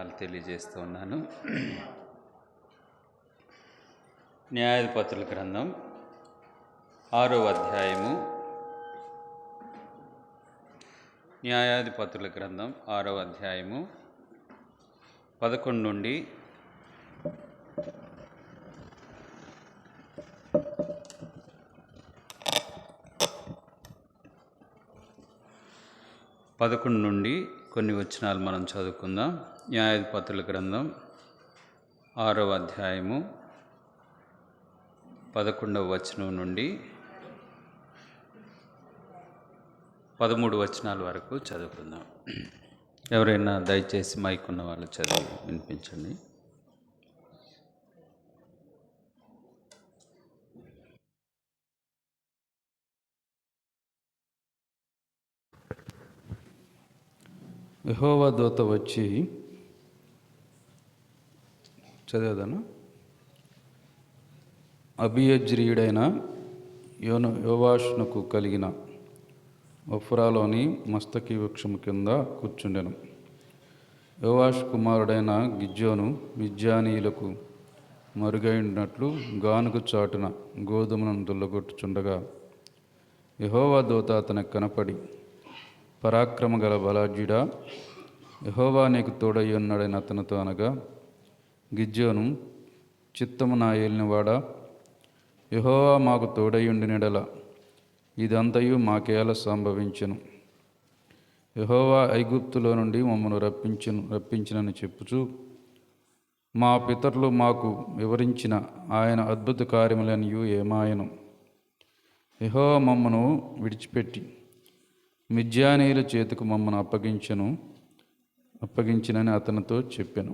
వందనాలు తెలియజేస్తూ ఉన్నాను. న్యాయాధిపతుల గ్రంథం 6వ అధ్యాయము. న్యాయాధిపతుల గ్రంథం 6వ అధ్యాయము 11 నుండి 11 నుండి కొన్ని వచనాలు మనం చదువుకుందాం. న్యాయాధిపతుల గ్రంథం 6వ అధ్యాయము 11వ వచనం నుండి 13 వచనాల వరకు చదువుకుందాం. ఎవరైనా దయచేసి మైక్ ఉన్న వాళ్ళు చదివి వినిపించండి. యెహోవా దూత వచ్చి చదివేదను అబియజ్రీయుడైన యోవాషునకు కలిగిన ఒఫ్రాలోని మస్తకి వృక్షము కింద కూర్చుండెను. యోవాషు కుమారుడైన గిద్యోను మిద్యానీయులకు మరుగైనట్లు గానుగు చాటున గోధుమలను దుల్లగొట్టుచుండగా యెహోవా దూత అతనికి కనపడి, పరాక్రమ గల బలాఢ్యుడా, యెహోవా నీకు తోడై ఉన్నాడని అతనితో అనగా, గిద్యోను, చిత్తము నా ఏలినవాడా, యెహోవా మాకు తోడై ఉండినెడల ఇదంతయు మాకేలా సంభవించెను? యెహోవా ఐగుప్తులో నుండి మమ్మను రప్పించినని చెప్పుచు మా పితరులు మాకు వివరించిన ఆయన అద్భుత కార్యములనియు ఏమాయను? యెహోవా మమ్మను విడిచిపెట్టి మిద్యానీయుల చేతికి మమ్మను అప్పగించినని అతనితో చెప్పెను.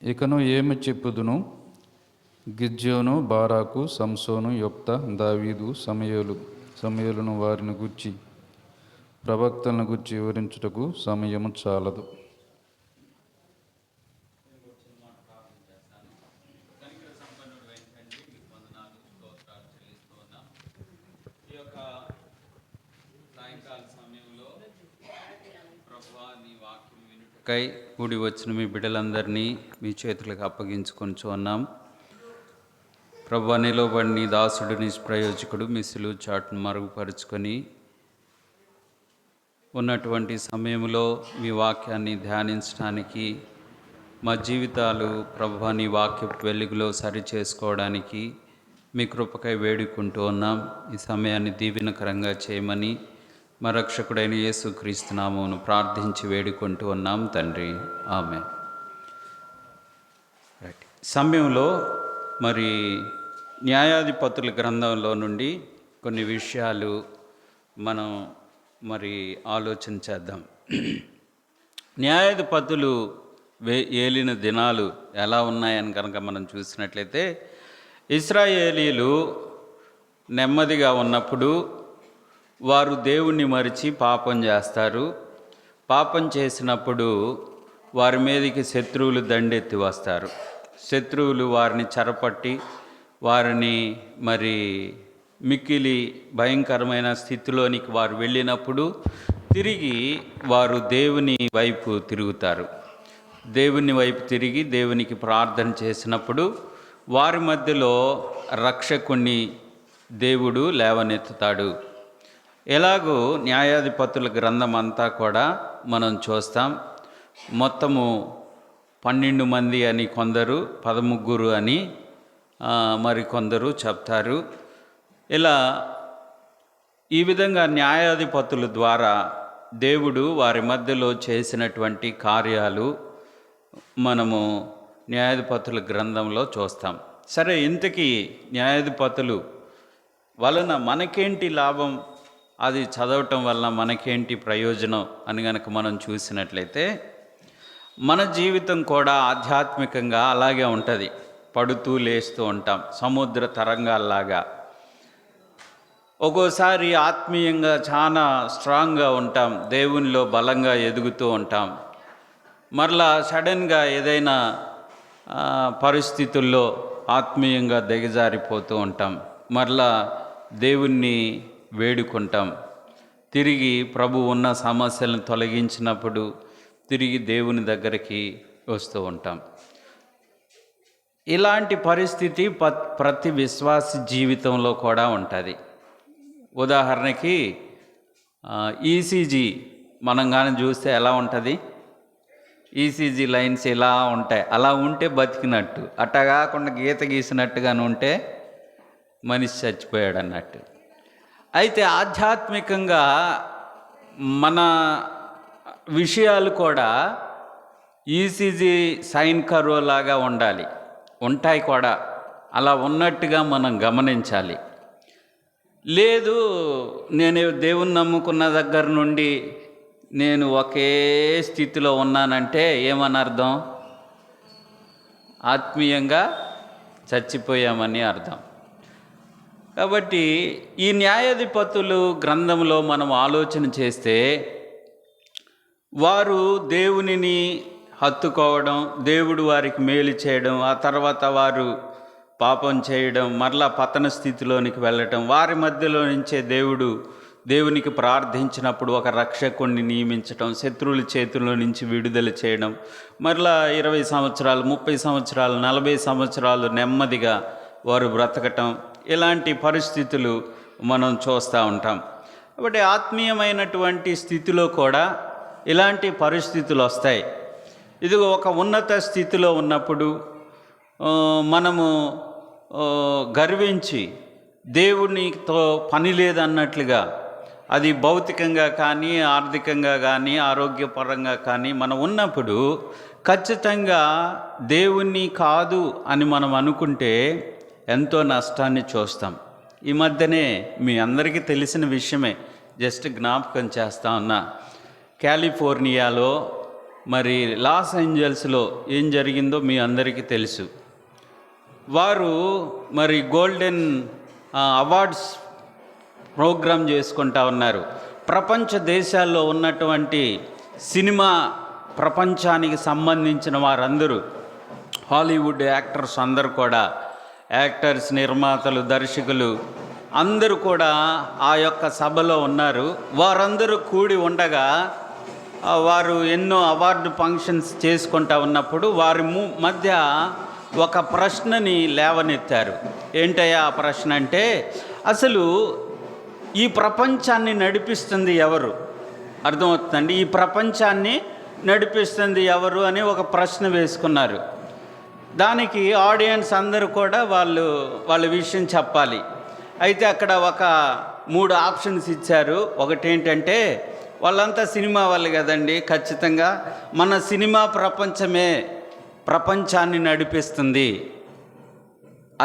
ఇకను ఏమి చెప్పుదును? గిద్యోను, బారాకు, సంసోను, యొప్తా, దావీదు, సమయలును వారిని గూర్చి ప్రవక్తలను గూర్చి వివరించుటకు సమయము చాలదు. కూడి వచ్చిన మీ బిడ్డలందరినీ మీ చేతులకు అప్పగించుకొని ఉన్నాం. ప్రభువా, నిలవబడి నీ దాసుడు నిష్ప్రయోజకుడు మీ సిలువ చాటును మరుగుపరుచుకొని ఉన్నటువంటి సమయంలో మీ వాక్యాన్ని ధ్యానించడానికి, మా జీవితాలు ప్రభువా నీ వాక్య వెలుగులో సరి చేసుకోవడానికి మీ కృపకై వేడుకుంటూ ఉన్నాం. ఈ సమయాన్ని దీవెనకరంగా చేయమని మా రక్షకుడైన యేసుక్రీస్తు నామమును ప్రార్థించి వేడుకుంటూ ఉన్నాం తండ్రి, ఆమేన్. సమయంలో మరి న్యాయాధిపతుల గ్రంథంలో నుండి కొన్ని విషయాలు మనం మరి ఆలోచన చేద్దాం. న్యాయాధిపతులు ఏలిన దినాలు ఎలా ఉన్నాయని కనుక మనం చూసినట్లయితే, ఇశ్రాయేలీలు నెమ్మదిగా ఉన్నప్పుడు వారు దేవుణ్ణి మరిచి పాపం చేస్తారు. పాపం చేసినప్పుడు వారి మీదకి శత్రువులు దండెత్తి వస్తారు. శత్రువులు వారిని చెరపట్టి వారిని మరి మిక్కిలి భయంకరమైన స్థితిలోనికి వారు వెళ్ళినప్పుడు తిరిగి వారు దేవుని వైపు తిరుగుతారు. దేవుని వైపు తిరిగి దేవునికి ప్రార్థన చేసినప్పుడు వారి మధ్యలో రక్షకుణ్ణి దేవుడు లేవనెత్తుతాడు. ఎలాగో న్యాయాధిపతుల గ్రంథం అంతా కూడా మనం చూస్తాం. మొత్తము 12 మంది అని కొందరు, 13 అని మరి కొందరు చెప్తారు. ఇలా ఈ విధంగా న్యాయాధిపతుల ద్వారా దేవుడు వారి మధ్యలో చేసినటువంటి కార్యాలు మనము న్యాయాధిపతుల గ్రంథంలో చూస్తాం. సరే, ఇంతకీ న్యాయాధిపతులు వలన మనకేంటి లాభం, అది చదవటం వల్ల మనకేంటి ప్రయోజనం అని కనుక మనం చూసినట్లయితే, మన జీవితం కూడా ఆధ్యాత్మికంగా అలాగే ఉంటుంది. పడుతూ లేస్తూ ఉంటాం సముద్ర తరంగాల్లాగా. ఒక్కోసారి ఆత్మీయంగా చాలా స్ట్రాంగ్గా ఉంటాం, దేవునిలో బలంగా ఎదుగుతూ ఉంటాం. మరలా సడన్గా ఏదైనా పరిస్థితుల్లో ఆత్మీయంగా దిగజారిపోతూ ఉంటాం. మరలా దేవుణ్ణి వేడుకుంటాం. తిరిగి ప్రభు ఉన్న సమస్యలను తొలగించినప్పుడు తిరిగి దేవుని దగ్గరికి వస్తూ ఉంటాం. ఇలాంటి పరిస్థితి ప్రతి విశ్వాస జీవితంలో కూడా ఉంటుంది. ఉదాహరణకి ఈసీజీ మనం కానీ చూస్తే ఎలా ఉంటుంది? ఈసీజీ లైన్స్ ఇలా ఉంటాయి. అలా ఉంటే బతికినట్టు, అట్టా కాకుండా గీత గీసినట్టుగానే ఉంటే మనిషి చచ్చిపోయాడు అన్నట్టు. అయితే ఆధ్యాత్మికంగా మన విషయాలు కూడా ఈసీజీ సైన్ కర్వ్ లాగా ఉండాలి, ఉంటాయి కూడా. అలా ఉన్నట్టుగా మనం గమనించాలి. లేదు, నేను దేవుని నమ్ముకున్న దగ్గర నుండి నేను ఒకే స్థితిలో ఉన్నానంటే ఏమని అర్థం? ఆత్మీయంగా చచ్చిపోయామని అర్థం. కాబట్టి ఈ న్యాయాధిపతులు గ్రంథంలో మనం ఆలోచన చేస్తే వారు దేవునిని హత్తుకోవడం, దేవుడు వారికి మేలు చేయడం, ఆ తర్వాత వారు పాపం చేయడం, మరలా పతన స్థితిలోనికి వెళ్ళటం, వారి మధ్యలో నుంచే దేవునికి ప్రార్థించినప్పుడు ఒక రక్షకుణ్ణి నియమించటం, శత్రువుల చేతుల్లో నుంచి విడుదల చేయడం, మరలా 20 సంవత్సరాలు 30 సంవత్సరాలు 40 సంవత్సరాలు నెమ్మదిగా వారు బ్రతకటం, ఇలాంటి పరిస్థితులు మనం చూస్తూ ఉంటాం. కాబట్టి ఆత్మీయమైనటువంటి స్థితిలో కూడా ఇలాంటి పరిస్థితులు వస్తాయి. ఇది ఒక ఉన్నత స్థితిలో ఉన్నప్పుడు మనము గర్వించి దేవునితో పని లేదన్నట్లుగా, అది భౌతికంగా కానీ ఆర్థికంగా కానీ ఆరోగ్యపరంగా కానీ మనం ఉన్నప్పుడు ఖచ్చితంగా దేవుణ్ణి కాదు అని మనం అనుకుంటే ఎంతో నష్టాన్ని చూస్తాం. ఈ మధ్యనే మీ అందరికీ తెలిసిన విషయమే, జస్ట్ జ్ఞాపకం చేస్తా ఉన్నా. కాలిఫోర్నియాలో మరి లాస్ ఏంజల్స్లో ఏం జరిగిందో మీ అందరికీ తెలుసు. వారు మరి గోల్డెన్ అవార్డ్స్ ప్రోగ్రాం చేసుకుంటా ఉన్నారు. ప్రపంచ దేశాల్లో ఉన్నటువంటి సినిమా ప్రపంచానికి సంబంధించిన వారందరూ, హాలీవుడ్ యాక్టర్స్ అందరూ కూడా, యాక్టర్స్, నిర్మాతలు, దర్శకులు అందరూ కూడా ఆ యొక్క సభలో ఉన్నారు. వారందరూ కూడి ఉండగా వారు ఎన్నో అవార్డు ఫంక్షన్స్ చేసుకుంటా ఉన్నప్పుడు వారి మధ్య ఒక ప్రశ్నని లేవనెత్తారు. ఏంటయ్యా ఆ ప్రశ్న అంటే, అసలు ఈ ప్రపంచాన్ని నడిపిస్తుంది ఎవరు? అర్థమవుతుందండి, ఈ ప్రపంచాన్ని నడిపిస్తుంది ఎవరు అని ఒక ప్రశ్న వేసుకున్నారు. దానికి ఆడియన్స్ అందరూ కూడా వాళ్ళ విషయం చెప్పాలి. అయితే అక్కడ ఒక 3 ఆప్షన్స్ ఇచ్చారు. ఒకటి ఏంటంటే, వాళ్ళంతా సినిమా వాళ్ళు కదండి, ఖచ్చితంగా మన సినిమా ప్రపంచమే ప్రపంచాన్ని నడిపిస్తుంది,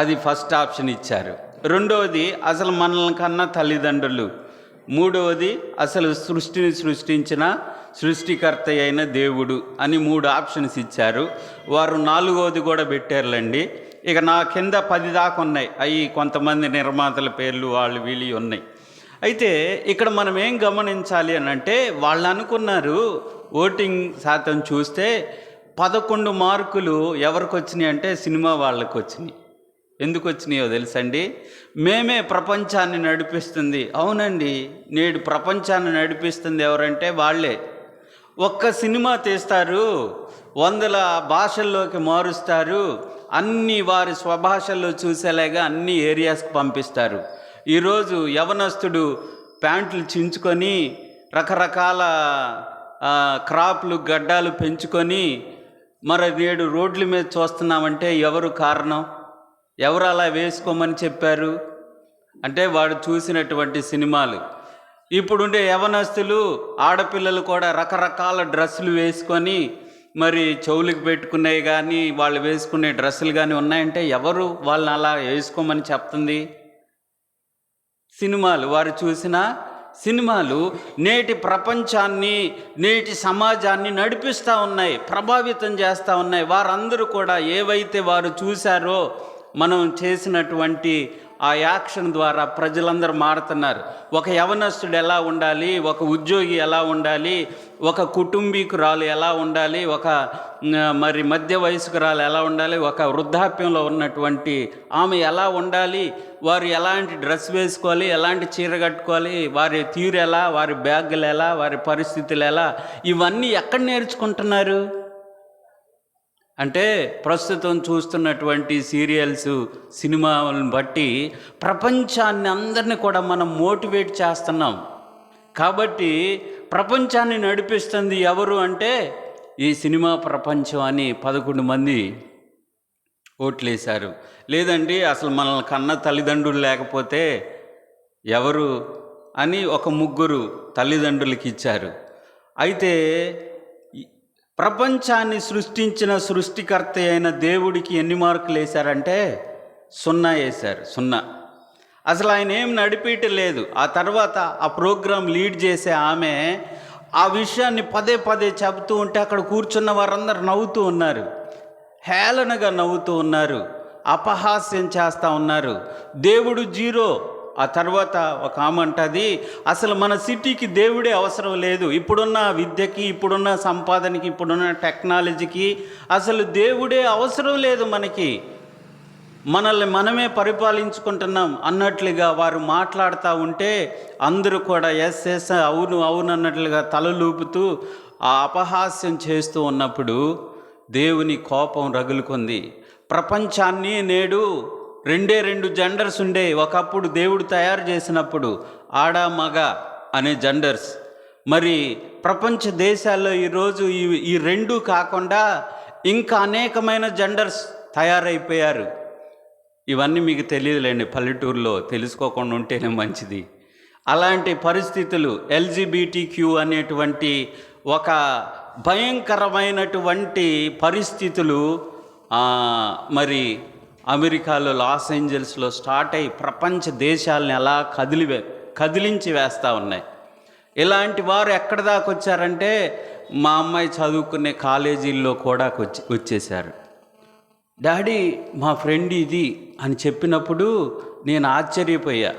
అది ఫస్ట్ ఆప్షన్ ఇచ్చారు. రెండవది అసలు మనల్ని కన్నా తల్లిదండ్రులు. మూడవది అసలు సృష్టిని సృష్టించిన సృష్టికర్త అయిన దేవుడు అని 3 ఆప్షన్స్ ఇచ్చారు. వారు 4వది కూడా పెట్టారులేండి. ఇక నా కింద 10 దాకా ఉన్నాయి. అవి కొంతమంది నిర్మాతల పేర్లు వాళ్ళు వీళ్ళు ఉన్నాయి. అయితే ఇక్కడ మనం ఏం గమనించాలి అని అంటే, వాళ్ళు అనుకున్నారు, ఓటింగ్ శాతం చూస్తే 11 మార్కులు ఎవరికి వచ్చినాయి అంటే సినిమా వాళ్ళకి వచ్చినాయి. ఎందుకు వచ్చినాయో తెలుసండి? మేమే ప్రపంచాన్ని నడిపిస్తుంది. అవునండి, నేడు ప్రపంచాన్ని నడిపిస్తుంది ఎవరంటే వాళ్ళే. ఒక్క సినిమా తీస్తారు, 100 భాషల్లోకి మారుస్తారు, అన్నీ వారి స్వభాషల్లో చూసేలాగా అన్ని ఏరియాస్కి పంపిస్తారు. ఈరోజు యవనస్తుడు ప్యాంట్లు చించుకొని రకరకాల క్రాప్లు గడ్డాలు పెంచుకొని మరి నేడు రోడ్ల మీద చూస్తున్నామంటే ఎవరు కారణం? ఎవరు అలా వేసుకోమని చెప్పారు అంటే వాడు చూసినటువంటి సినిమాలు. ఇప్పుడుండే యవనస్తులు ఆడపిల్లలు కూడా రకరకాల డ్రెస్సులు వేసుకొని మరి చెవులకు పెట్టుకునేవి కానీ వాళ్ళు వేసుకునే డ్రెస్సులు కానీ ఉన్నాయంటే ఎవరు వాళ్ళని అలా వేసుకోమని చెప్తుంది? సినిమాలు. వారు చూసిన సినిమాలు నేటి ప్రపంచాన్ని, నేటి సమాజాన్ని నడిపిస్తూ ఉన్నాయి, ప్రభావితం చేస్తూ ఉన్నాయి. వారందరూ కూడా ఏవైతే వారు చూశారో, మనం చేసినటువంటి ఆ యాక్షన్ ద్వారా ప్రజలందరూ మారుతున్నారు. ఒక యవనస్తుడు ఎలా ఉండాలి, ఒక ఉద్యోగి ఎలా ఉండాలి, ఒక కుటుంబీకురాలు ఎలా ఉండాలి, ఒక మరి మధ్య వయస్కురాలు ఎలా ఉండాలి, ఒక వృద్ధాప్యంలో ఉన్నటువంటి ఆమె ఎలా ఉండాలి, వారు ఎలాంటి డ్రెస్ వేసుకోవాలి, ఎలాంటి చీర కట్టుకోవాలి, వారి తీరు ఎలా, వారి బ్యాగులు ఎలా, వారి పరిస్థితులు ఎలా, ఇవన్నీ ఎక్కడ నేర్చుకుంటున్నారు అంటే ప్రస్తుతం చూస్తున్నటువంటి సీరియల్స్, సినిమాలను బట్టి ప్రపంచాన్ని అందరినీ కూడా మనం మోటివేట్ చేస్తున్నాం. కాబట్టి ప్రపంచాన్ని నడిపిస్తుంది ఎవరు అంటే ఈ సినిమా ప్రపంచం అని 11 మంది ఓట్లేశారు. లేదండి అసలు మనల్ని కన్న తల్లిదండ్రులు లేకపోతే ఎవరు అని ఒక 3 తల్లిదండ్రులకి ఇచ్చారు. అయితే ప్రపంచాన్ని సృష్టించిన సృష్టికర్త అయిన దేవుడికి ఎన్ని మార్కులు వేశారంటే 0 వేశారు. 0. అసలు ఆయన ఏం నడిపించలేదు. ఆ తర్వాత ఆ ప్రోగ్రాం లీడ్ చేసే ఆమె ఆ విషయాన్ని పదే పదే చెబుతూ ఉంటే అక్కడ కూర్చున్న వారందరూ నవ్వుతూ ఉన్నారు, హేళనగా నవ్వుతూ ఉన్నారు, అపహాస్యం చేస్తూ ఉన్నారు. దేవుడు 0. ఆ తర్వాత ఒక ఆమె అంటది, అసలు మన సిటీకి దేవుడే అవసరం లేదు, ఇప్పుడున్న విద్యకి, ఇప్పుడున్న సంపాదనకి, ఇప్పుడున్న టెక్నాలజీకి అసలు దేవుడే అవసరం లేదు, మనకి మనల్ని మనమే పరిపాలించుకుంటున్నాం అన్నట్లుగా వారు మాట్లాడుతూ ఉంటే అందరూ కూడా ఎస్ ఎస్ అవును అవును అన్నట్లుగా తలలూపుతూ ఆ అపహాస్యం చేస్తూ ఉన్నప్పుడు దేవుని కోపం రగులుకుంది. ప్రపంచాన్ని నేడు 2 జెండర్స్ ఉండే. ఒకప్పుడు దేవుడు తయారు చేసినప్పుడు ఆడ మగ అనే జెండర్స్. మరి ప్రపంచ దేశాల్లో ఈరోజు ఈ 2 కాకుండా ఇంకా అనేకమైన జెండర్స్ తయారైపోయారు. ఇవన్నీ మీకు తెలియదులేండి, పల్లెటూరులో తెలుసుకోకుండా ఉంటేనే మంచిది. అలాంటి పరిస్థితులు LGBTQ అనేటువంటి ఒక భయంకరమైనటువంటి పరిస్థితులు మరి అమెరికాలో లాస్ ఏంజల్స్లో స్టార్ట్ అయ్యి ప్రపంచ దేశాలని అలా కదిలించి వేస్తూ ఉన్నాయి. ఇలాంటి వారు ఎక్కడి దాకా వచ్చారంటే మా అమ్మాయి చదువుకునే కాలేజీల్లో కూడా వచ్చేసారు. డాడీ మా ఫ్రెండ్ ఇది అని చెప్పినప్పుడు నేను ఆశ్చర్యపోయా.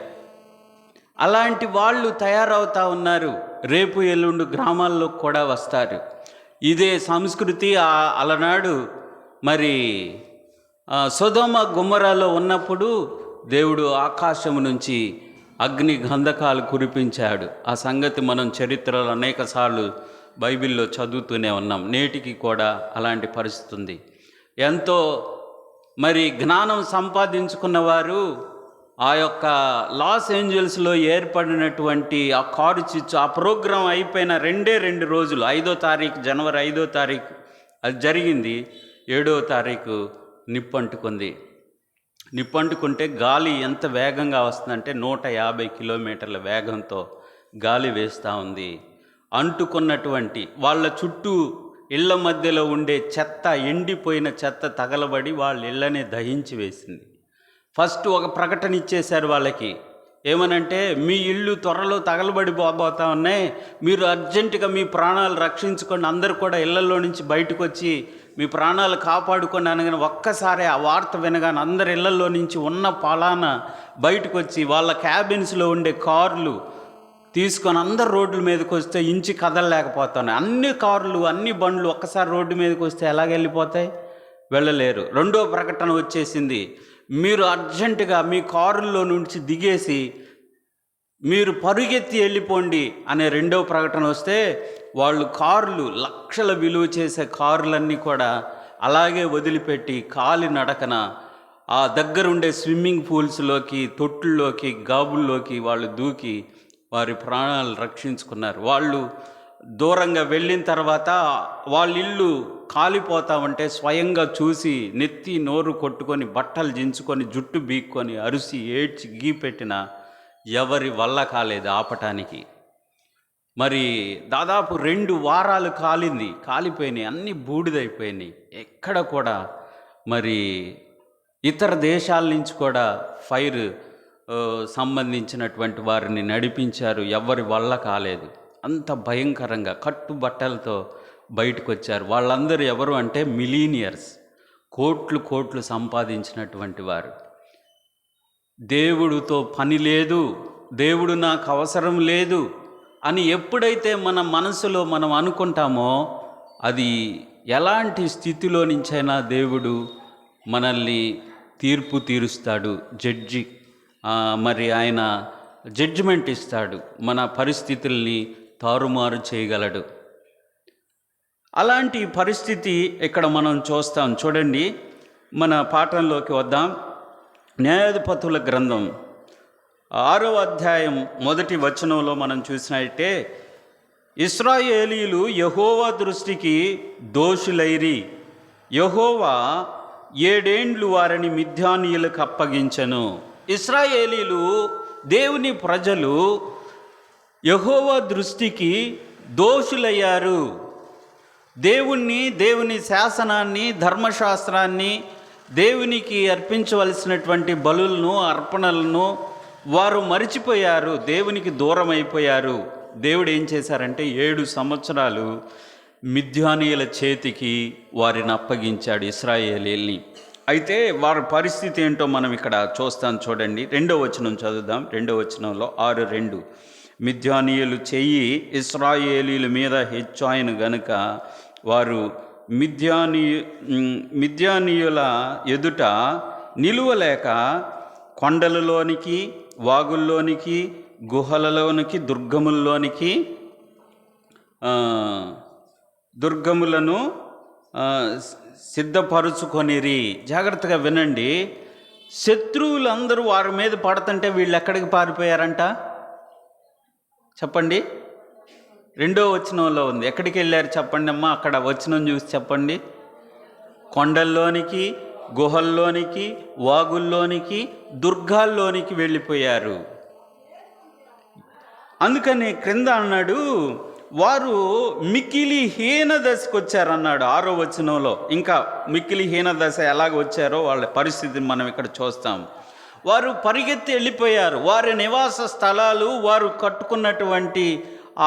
అలాంటి వాళ్ళు తయారవుతూ ఉన్నారు. రేపు ఎల్లుండి గ్రామాల్లో కూడా వస్తారు. ఇదే సంస్కృతి అలనాడు మరి సొదొమ గొమొరాలో ఉన్నప్పుడు దేవుడు ఆకాశం నుంచి అగ్ని గంధకాలు కురిపించాడు. ఆ సంగతి మనం చరిత్రలో అనేకసార్లు బైబిల్లో చదువుతూనే ఉన్నాం. నేటికి కూడా అలాంటి పరిస్థితి ఉంది. ఎంతో మరి జ్ఞానం సంపాదించుకున్న వారు ఆ యొక్క లాస్ ఏంజల్స్లో ఏర్పడినటువంటి ఆ కారు చిచ్చు, ఆ ప్రోగ్రాం అయిపోయిన 2 రోజులు, 5వ తారీఖు, జనవరి 5వ తారీఖు అది జరిగింది. 7వ తారీఖు నిప్పంటుకుంది. నిప్పంటుకుంటే గాలి ఎంత వేగంగా వస్తుందంటే 150 కిలోమీటర్ల వేగంతో గాలి వేస్తూ ఉంది. అంటుకున్నటువంటి వాళ్ళ చుట్టూ ఇళ్ల మధ్యలో ఉండే చెత్త, ఎండిపోయిన చెత్త తగలబడి వాళ్ళ ఇళ్ళనే దహించి వేసింది. ఫస్ట్ ఒక ప్రకటన ఇచ్చేశారు వాళ్ళకి, ఏమనంటే మీ ఇళ్ళు త్వరలో తగలబడిపోతా ఉన్నాయి, మీరు అర్జెంటుగా మీ ప్రాణాలు రక్షించుకోండి, అందరూ కూడా ఇళ్లలో నుంచి బయటకు వచ్చి మీ ప్రాణాలు కాపాడుకోండి అనగానే ఒక్కసారి ఆ వార్త వినగానే అందరి ఇళ్లలో నుంచి ఉన్న పాలాన బయటకు వచ్చి వాళ్ళ క్యాబిన్స్లో ఉండే కార్లు తీసుకొని అందరు రోడ్ల మీదకి వస్తే ఇంచి కదలలేకపోతున్నాయి. అన్ని కార్లు, అన్ని బండ్లు ఒక్కసారి రోడ్డు మీదకి వస్తే ఎలాగెళ్ళిపోతాయి? వెళ్ళలేరు. 2వ ప్రకటన వచ్చేసింది, మీరు అర్జెంటుగా మీ కారుల్లో నుంచి దిగేసి మీరు పరుగెత్తి వెళ్ళిపోండి అనే 2వ ప్రకటన వస్తే వాళ్ళు కార్లు, లక్షల విలువ చేసే కార్లన్నీ కూడా అలాగే వదిలిపెట్టి కాలి నడకన ఆ దగ్గరుండే స్విమ్మింగ్ పూల్స్లోకి, తొట్టుల్లోకి, గాబుల్లోకి వాళ్ళు దూకి వారి ప్రాణాలు రక్షించుకున్నారు. వాళ్ళు దూరంగా వెళ్ళిన తర్వాత వాళ్ళ ఇల్లు కాలిపోతా ఉంటే స్వయంగా చూసి నెత్తి నోరు కొట్టుకొని, బట్టలు జించుకొని, జుట్టు బీక్కొని, అరిసి ఏడ్చి గీపెట్టిన ఎవరి వల్ల కాలేదు ఆపటానికి. మరి దాదాపు 2 వారాలు కాలిపోయినాయి, అన్నీ బూడిదైపోయినాయి. ఎక్కడ కూడా మరి ఇతర దేశాల నుంచి కూడా ఫైర్ సంబంధించినటువంటి వారిని నడిపించారు. ఎవరి వల్ల కాలేదు. అంత భయంకరంగా కట్టుబట్టలతో బయటకు వచ్చారు. వాళ్ళందరూ ఎవరు అంటే మిలీనియర్స్, కోట్లు కోట్లు సంపాదించినటువంటి వారు. దేవుడితో పని లేదు, దేవుడు నాకు అవసరం లేదు అని ఎప్పుడైతే మన మనసులో మనం అనుకుంటామో, అది ఎలాంటి స్థితిలో నుంచైనా దేవుడు మనల్ని తీర్పు తీరుస్తాడు. మరి ఆయన జడ్జిమెంట్ ఇస్తాడు, మన పరిస్థితుల్ని తారుమారు చేయగలడు. అలాంటి పరిస్థితి ఇక్కడ మనం చూస్తాం. చూడండి, మన పాఠంలోకి వద్దాం. న్యాయాధిపతుల గ్రంథం 6వ అధ్యాయం 1వ వచనంలో మనం చూసినట్టే, ఇశ్రాయేలీయులు యెహోవా దృష్టికి దోషులైరి, యెహోవా 7 ఏండ్లు వారిని మిద్యానీయులకు అప్పగించెను. ఇశ్రాయేలీయులు, దేవుని ప్రజలు యెహోవా దృష్టికి దోషులయ్యారు. దేవుని శాసనాన్ని, ధర్మశాస్త్రాన్ని, దేవునికి అర్పించవలసినటువంటి బలులను, అర్పణలను వారు మరిచిపోయారు, దేవునికి దూరం అయిపోయారు. దేవుడు ఏం చేశారంటే 7 సంవత్సరాలు మిద్యానీయుల చేతికి వారిని అప్పగించాడు, ఇశ్రాయేలీయుల్ని. అయితే వారి పరిస్థితి ఏంటో మనం ఇక్కడ చూస్తాం. చూడండి, 2వ వచనం చదువుదాం. 2వ వచనంలో 6:2, మిద్యానీయులు చెయ్యి ఇశ్రాయేలీయుల మీద హెచ్చాయను గనుక వారు మిద్యానీయుల ఎదుట నిలువలేక కొండలలోనికి, వాగుల్లోనికి, గుహలలోనికి, దుర్గములను సిద్ధపరుచుకొనిరి. జాగ్రత్తగా వినండి. శత్రువులందరూ వారి మీద పడుతుంటే వీళ్ళు ఎక్కడికి పారిపోయారంట చెప్పండి? 2వ వచనంలో ఉంది. ఎక్కడికి వెళ్ళారు చెప్పండి అమ్మా? అక్కడ వచనం చూసి చెప్పండి. కొండల్లోనికి, గుహల్లోనికి, వాగుల్లోనికి, దుర్గాల్లోనికి వెళ్ళిపోయారు. అందుకని క్రింద అన్నాడు, వారు మిక్కిలి హీన దశకు వచ్చారన్నాడు 6వ వచనంలో. ఇంకా మిక్కిలి హీన దశ ఎలాగ వచ్చారో వాళ్ళ పరిస్థితిని మనం ఇక్కడ చూస్తాం. వారు పరిగెత్తి వెళ్ళిపోయారు. వారి నివాస స్థలాలు, వారు కట్టుకున్నటువంటి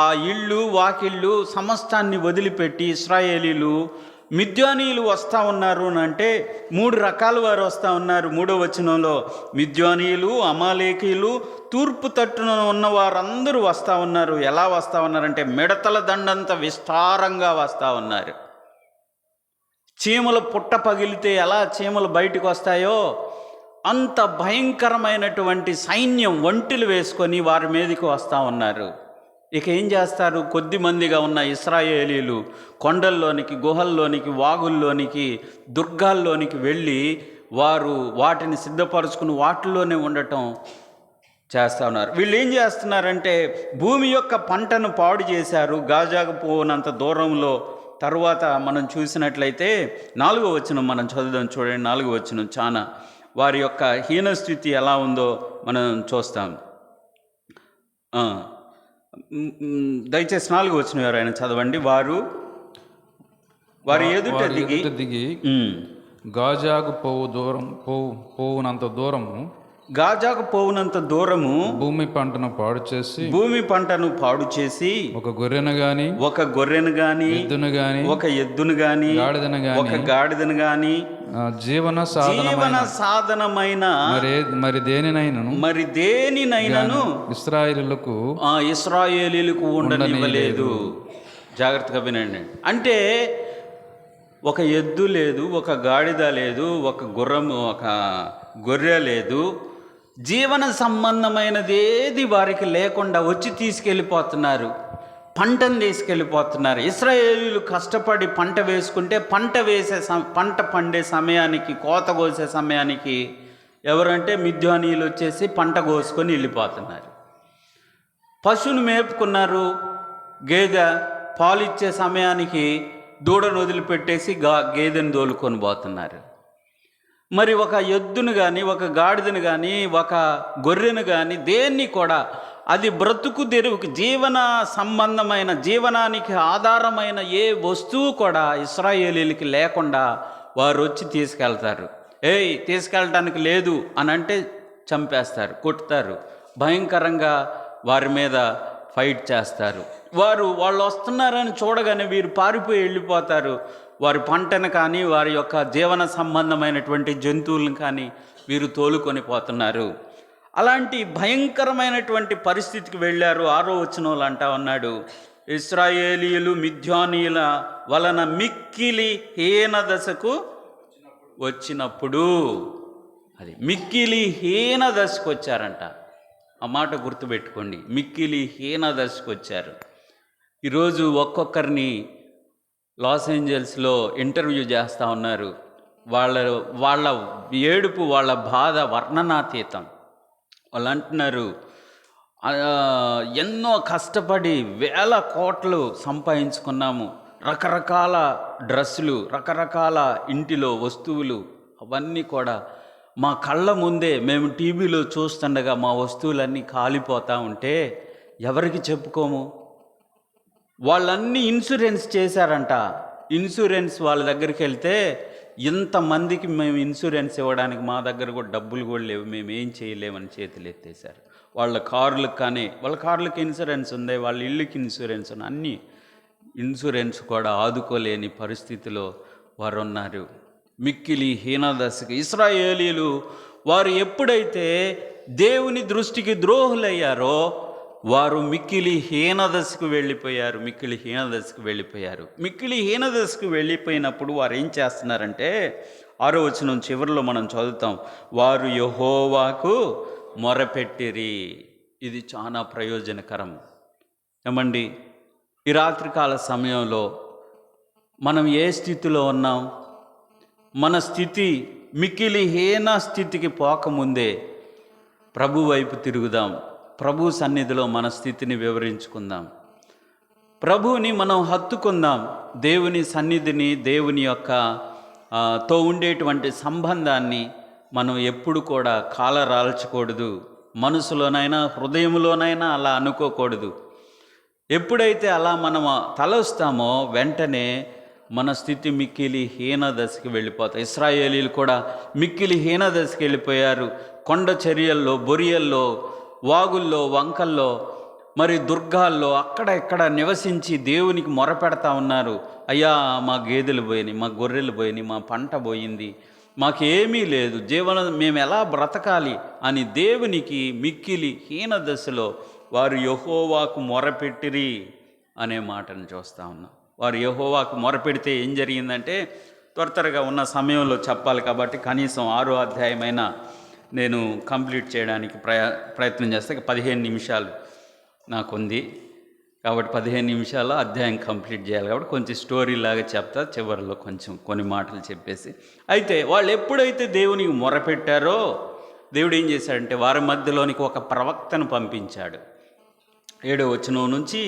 ఆ ఇళ్ళు, వాకిళ్ళు సమస్తాన్ని వదిలిపెట్టి ఇశ్రాయేలీలు, మిద్యానీయులు వస్తూ ఉన్నారు అంటే 3 రకాల వారు వస్తూ ఉన్నారు. 3వ వచనంలో మిద్యానీయులు, అమాలేకీయులు, తూర్పు తట్టున ఉన్న వారందరూ వస్తూ ఉన్నారు. ఎలా వస్తూ ఉన్నారంటే మిడతల దండంత విస్తారంగా వస్తూ ఉన్నారు. చీమలు పుట్ట పగిలితే ఎలా చీమలు బయటకు వస్తాయో అంత భయంకరమైనటువంటి సైన్యం ఒంటిలు వేసుకొని వారి మీదకి వస్తూ ఉన్నారు. ఇక ఏం చేస్తారు? కొద్ది మందిగా ఉన్న ఇశ్రాయేలీలు కొండల్లోనికి, గుహల్లోనికి, వాగుల్లోనికి, దుర్గాల్లోనికి వెళ్ళి వారు వాటిని సిద్ధపరుచుకుని వాటిల్లోనే ఉండటం చేస్తూ ఉన్నారు. వీళ్ళు ఏం చేస్తున్నారంటే భూమి యొక్క పంటను పాడు చేశారు. గాజాకు పోనంత దూరంలో. తరువాత మనం చూసినట్లయితే 4వ వచనం మనం చదువుదాం. చూడండి, 4వ వచనం చాలా వారి యొక్క హీనస్థితి ఎలా ఉందో మనం చూస్తాం. దయచేసి 4వ వచనం ఎవరైనా చదవండి. వారి ఎదుట దిగి గాజాకు పోవునంత దూరము, గాజాకు పోవునంత దూరము భూమి పంటను పాడు చేసి ఒక గొర్రెను గాని, ఎద్దును గాని, గాడిదను గాని జీవన సాధనమైన మరి దేనినైనను ఇశ్రాయేలీయులకు ఉండనివ్వలేదు. జాగ్రత్తగా వినండి. అంటే ఒక ఎద్దు లేదు, ఒక గాడిద లేదు, ఒక గొర్రె లేదు. జీవన సంబంధమైనది ఏది వారికి లేకుండా వచ్చి తీసుకెళ్ళిపోతున్నారు. పంటను తీసుకెళ్ళిపోతున్నారు. ఇశ్రాయేలీయులు కష్టపడి పంట వేసుకుంటే పంట పండే సమయానికి, కోత కోసే సమయానికి ఎవరంటే మిద్యానీయులు వచ్చేసి పంట కోసుకొని వెళ్ళిపోతున్నారు. పశువును మేపుకున్నారు. గేదె పాలిచ్చే సమయానికి దూడను వదిలిపెట్టేసి గేదెను దోలుకొని పోతున్నారు. మరి ఒక ఎద్దును కానీ, ఒక గాడిదను కానీ, ఒక గొర్రెను కానీ దేన్ని కూడా అది బ్రతుకు తెరువుకి జీవన సంబంధమైన, జీవనానికి ఆధారమైన ఏ వస్తువు కూడా ఇశ్రాయేలీయులకి లేకుండా వారు వచ్చి తీసుకెళ్తారు. తీసుకెళ్ళటానికి లేదు అని అంటే చంపేస్తారు, కొట్టుతారు, భయంకరంగా వారి మీద ఫైట్ చేస్తారు. వాళ్ళు వస్తున్నారని చూడగానే వీరు పారిపోయి వెళ్ళిపోతారు. వారి పంటను కానీ వారి యొక్క జీవన సంబంధమైనటువంటి జంతువులను కానీ వీరు తోలుకొని పోతున్నారు. అలాంటి భయంకరమైనటువంటి పరిస్థితికి వెళ్ళారు. 6వ వచనంలో అంటా ఉన్నాడు, ఇశ్రాయేలీయులు మిద్యానీయుల వలన మిక్కిలి హీన దశకు వచ్చినప్పుడు, అది మిక్కిలి హీన దశకు వచ్చారంట. ఆ మాట గుర్తుపెట్టుకోండి, మిక్కిలి హీన దశకు వచ్చారు. ఈరోజు ఒక్కొక్కరిని లాస్ ఏంజల్స్లో ఇంటర్వ్యూ చేస్తూ ఉన్నారు. వాళ్ళ ఏడుపు, వాళ్ళ బాధ వర్ణనాతీతం. వాళ్ళు అంటున్నారు, ఎన్నో కష్టపడి వేల కోట్లు సంపాదించుకున్నాము, రకరకాల డ్రెస్సులు, రకరకాల ఇంటిలో వస్తువులు, అవన్నీ కూడా మా కళ్ళ ముందే మేము టీవీలో చూస్తుండగా మా వస్తువులన్నీ కాలిపోతూ ఉంటే ఎవరికి చెప్పుకోము. వాళ్ళన్నీ ఇన్సూరెన్స్ చేశారంట. ఇన్సూరెన్స్ వాళ్ళ దగ్గరికి వెళ్తే, ఇంతమందికి మేము ఇన్సూరెన్స్ ఇవ్వడానికి మా దగ్గర కూడా డబ్బులు కూడా లేవు, మేము ఏం చేయలేమని చేతులు ఎత్తేసారు. వాళ్ళ కార్లకు కానీ, వాళ్ళ కార్లకు ఇన్సూరెన్స్ ఉంది, వాళ్ళ ఇళ్ళకి ఇన్సూరెన్స్ ఉంది, అన్నీ ఇన్సూరెన్స్ కూడా ఆదుకోలేని పరిస్థితిలో వారు ఉన్నారు. మిక్కిలి హీనదశకు ఇశ్రాయేలీయులు వారు ఎప్పుడైతే దేవుని దృష్టికి ద్రోహులయ్యారో వారు మిక్కిలి హీనదశకు వెళ్ళిపోయారు. మిక్కిలి హీనదశకు వెళ్ళిపోయినప్పుడు వారు ఏం చేస్తున్నారంటే, 6వ వచనం చివరిలో మనం చదువుతాం, వారు యెహోవాకు మొరపెట్టిరి. ఇది చాలా ప్రయోజనకరం. ఏమండి, ఈ రాత్రికాల సమయంలో మనం ఏ స్థితిలో ఉన్నాం? మన స్థితి మిక్కిలి హీన స్థితికి పోకముందే ప్రభు వైపు తిరుగుదాం. ప్రభు సన్నిధిలో మన స్థితిని వివరించుకుందాం. ప్రభువుని మనం హత్తుకుందాం. దేవుని సన్నిధిని, దేవుని యొక్క తో ఉండేటువంటి సంబంధాన్ని మనం ఎప్పుడు కూడా కాలరాల్చకూడదు. మనసులోనైనా హృదయంలోనైనా అలా అనుకోకూడదు. ఎప్పుడైతే అలా మనం తలస్తామో వెంటనే మన స్థితి మిక్కిలి హీనదశకి వెళ్ళిపోతాయి. ఇశ్రాయేలీలు కూడా మిక్కిలి హీనదశకి వెళ్ళిపోయారు. కొండ చర్యల్లో, బొరియల్లో, వాగుల్లో, వంకల్లో, మరి దుర్గాల్లో అక్కడ ఇక్కడ నివసించి దేవునికి మొరపెడతా ఉన్నారు. అయ్యా, మా గేదెలు పోయినాయి, మా గొర్రెలు పోయినాయి, మా పంట పోయింది, మాకేమీ లేదు, జీవనం మేము ఎలా బ్రతకాలి అని దేవునికి మిక్కిలి హీనదశలో వారు యెహోవాకు మొరపెట్టిరి అనే మాటను చూస్తూ ఉన్నాం. వారు యెహోవాకు మొరపెడితే ఏం జరిగిందంటే, త్వరగా ఉన్న సమయంలో చెప్పాలి కాబట్టి కనీసం 6వ అధ్యాయమైనా నేను కంప్లీట్ చేయడానికి ప్రయత్నం చేస్తే 15 నిమిషాలు నాకుంది కాబట్టి 15 నిమిషాల్లో అధ్యాయం కంప్లీట్ చేయాలి కాబట్టి కొంచెం స్టోరీ లాగా చెప్తా, చివరిలో కొంచెం కొన్ని మాటలు చెప్పేసి. అయితే వాళ్ళు ఎప్పుడైతే దేవునికి మొరపెట్టారో దేవుడు ఏం చేశాడంటే వారి మధ్యలోనికి ఒక ప్రవక్తను పంపించాడు. 7వ వచనం నుంచి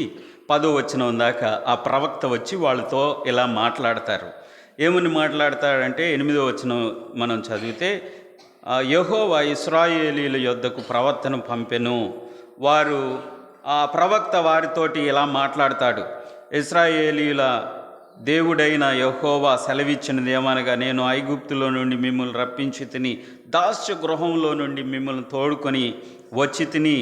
10వ వచనం దాకా ఆ ప్రవక్త వచ్చి వాళ్ళతో ఇలా మాట్లాడతారు. ఏమని మాట్లాడతాడంటే 8వ వచనం మనం చదివితే, యెహోవా ఇశ్రాయేలీయుల యొద్దకు ప్రవక్తను పంపెను. వారు ఆ ప్రవక్త వారితోటి ఇలా మాట్లాడతాడు, ఇశ్రాయేలీయుల దేవుడైన యెహోవా సెలవిచ్చినది ఏమనగా, నేను ఐగుప్తులో నుండి మిమ్మల్ని రప్పించి తిని, దాస్య గృహంలో నుండి మిమ్మల్ని తోడుకొని వచ్చి తిని,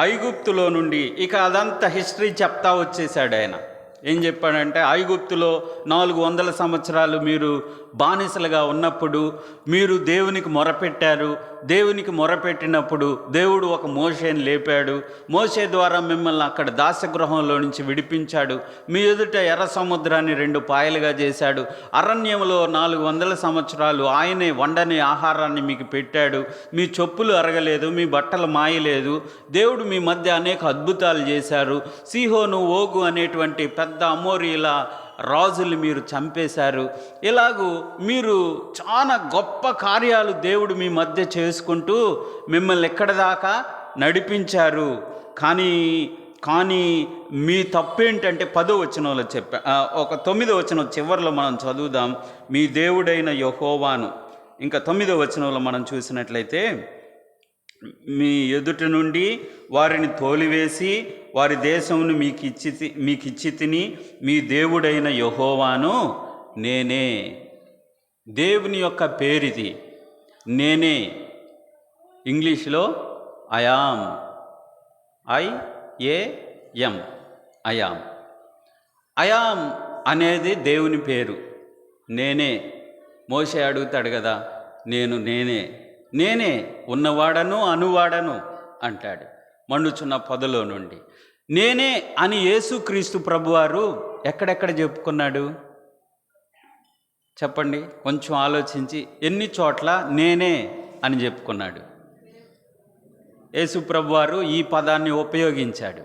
ఐగుప్తులో నుండి, ఇక అదంతా హిస్టరీ చెప్తా వచ్చేసాడు ఆయన. ఏం చెప్పాడంటే, ఐగుప్తులో 400 సంవత్సరాలు మీరు బానిసలుగా ఉన్నప్పుడు మీరు దేవునికి మొరపెట్టారు. దేవునికి మొరపెట్టినప్పుడు దేవుడు ఒక మోషేని లేపాడు. మోషే ద్వారా మిమ్మల్ని అక్కడ దాసగృహంలో నుంచి విడిపించాడు. మీ ఎదుట ఎర్ర సముద్రాన్ని 2 పాయలుగా చేశాడు. అరణ్యంలో 400 సంవత్సరాలు ఆయనే వండని ఆహారాన్ని మీకు పెట్టాడు. మీ చెప్పులు అరగలేదు, మీ బట్టలు మాయలేదు. దేవుడు మీ మధ్య అనేక అద్భుతాలు చేశారు. సీహోను, ఓగు అనేటువంటి పెద్ద అమోరీల రాజులు మీరు చంపేశారు. ఇలాగూ మీరు చాలా గొప్ప కార్యాలు దేవుడు మీ మధ్య చేసుకుంటూ మిమ్మల్ని ఎక్కడి దాకా నడిపించారు. కానీ మీ తప్పేంటంటే 10వ వచనంలో ఒక 9వ వచనం చివరిలో మనం చదువుదాం. మీ దేవుడైన యెహోవాను, ఇంకా 9వ వచనంలో మనం చూసినట్లయితే, మీ ఎదుటి నుండి వారిని తోలివేసి వారి దేశమును మీకు ఇచ్చి తిని, మీ దేవుడైన యెహోవాను నేనే. దేవుని యొక్క పేరిది, నేనే. ఇంగ్లీష్లో ఐయామ్, IAM, ఐయామ్. ఐయామ్ అనేది దేవుని పేరు. నేనే. మోషే అడుగుతాడు కదా, నేనే ఉన్నవాడను అనువాడను అంటాడు మండుచున్న పొదలో నుండి. నేనే అని యేసుక్రీస్తు ప్రభువారు ఎక్కడెక్కడ చెప్పుకున్నాడు చెప్పండి, కొంచెం ఆలోచించి. ఎన్ని చోట్ల నేనే అని చెప్పుకున్నాడు? యేసు ప్రభువారు ఈ పదాన్ని ఉపయోగించాడు.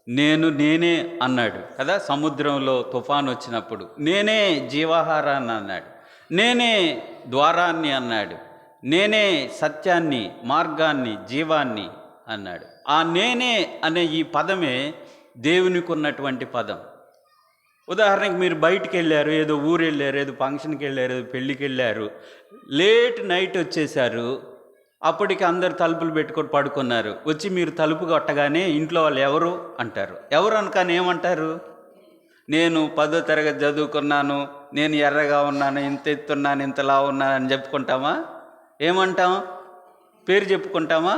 నేనే అన్నాడు కదా, సముద్రంలో తుఫాను వచ్చినప్పుడు నేనే జీవాహారాన్ని అన్నాడు, నేనే ద్వారాన్ని అన్నాడు, నేనే సత్యాన్ని, మార్గాన్ని, జీవాన్ని అన్నాడు. ఆ నేనే అనే ఈ పదమే దేవునికి ఉన్నటువంటి పదం. ఉదాహరణకి మీరు బయటికి వెళ్ళారు, ఏదో ఊరు వెళ్ళారు, ఏదో ఫంక్షన్కి వెళ్ళారు, ఏదో పెళ్ళికి వెళ్ళారు, లేట్ నైట్ వచ్చేసారు. అప్పటికి అందరు తలుపులు పెట్టుకొని పడుకున్నారు. వచ్చి మీరు తలుపు కొట్టగానే ఇంట్లో వాళ్ళు ఎవరు అంటారు. ఎవరు అనగానే ఏమంటారు? నేను 10వ తరగతి చదువుకున్నాను, నేను ఎర్రగా ఉన్నాను, ఇంత ఎత్తున్నాను, ఇంతలా ఉన్నాను అని చెప్పుకుంటామా? ఏమంటాం? పేరు చెప్పుకుంటామా?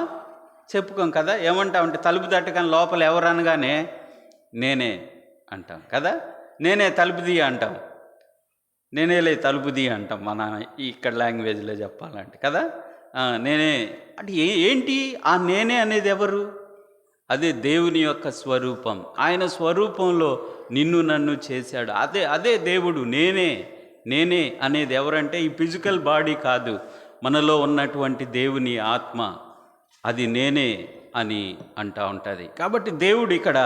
చెప్పుకోం కదా. ఏమంటామంటే తలుపు తట్టగానే లోపల ఎవరు అనగానే నేనే అంటాం కదా. నేనే తలుపు తీయ అంటాం, నేనేలే తలుపు తీయ అంటాం మన ఇక్కడ లాంగ్వేజ్లో చెప్పాలంటే కదా. నేనే అంటే ఏంటి ఆ నేనే అనేది ఎవరు? అదే దేవుని యొక్క స్వరూపం. ఆయన స్వరూపంలో నిన్ను నన్ను చేశాడు. అదే దేవుడు. నేనే అనేది ఎవరంటే ఈ ఫిజికల్ బాడీ కాదు, మనలో ఉన్నటువంటి దేవుని ఆత్మ. అది నేనే అని అంటూ ఉంటుంది. కాబట్టి దేవుడు ఇక్కడ